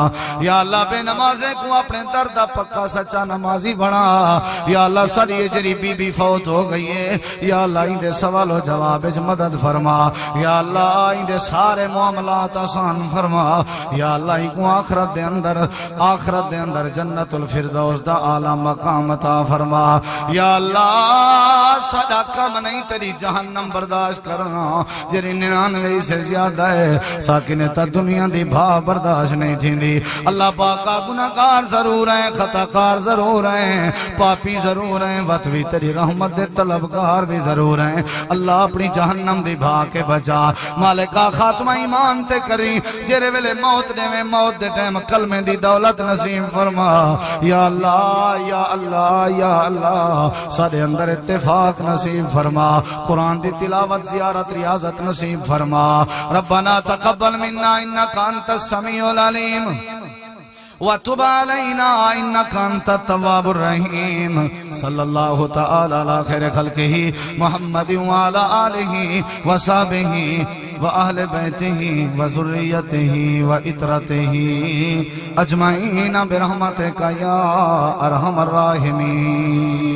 یا اللہ بے نمازے کو اپنے در دا پکا سچا نمازی بنا یا اللہ ساری جری بی بی فوت ہو گئی ہے یا اللہ ان دے سوال و جواب اچ مدد فرما یا اللہ ان دے سارے معاملات آسان فرما یا اللہ ان کو آخرت دے اندر جنت الفردوس دا اعلی مقام عطا فرما یا اللہ ساڈا کم نہیں تیری جہنم برداشت کرنا جری 99 سے زیادہ ہے ساکنتا دنیا دی بھا برداشت نہیں تھی اللہ پاکا گناہگار ضرور ہیں خطاکار ضرور ہیں پاپی ضرور ہیں وطوی تیری رحمت دے طلبگار بھی ضرور ہیں اللہ اپنی جہنم دی بھا کے بچا مالکا خاتمہ ایمان تے کری جرے ویلے موت دے میں موت دے ٹیم کلمے دی دولت نصیب فرما یا اللہ یا اللہ یا اللہ سارے اندر اتفاق نصیب فرما قرآن دی تلاوت زیارت ریاضت نصیب فرما ربنا تقبل منا انکا انت السمیع العلیم وتب علینا انکا انت التواب الرحیم صلی اللہ تعالی علی خیر خلقہ محمد وعلی آلہ وصحبہ وأهل بيته وذريته وإترته أجمعين برحمتك يا أرحم الراحمين.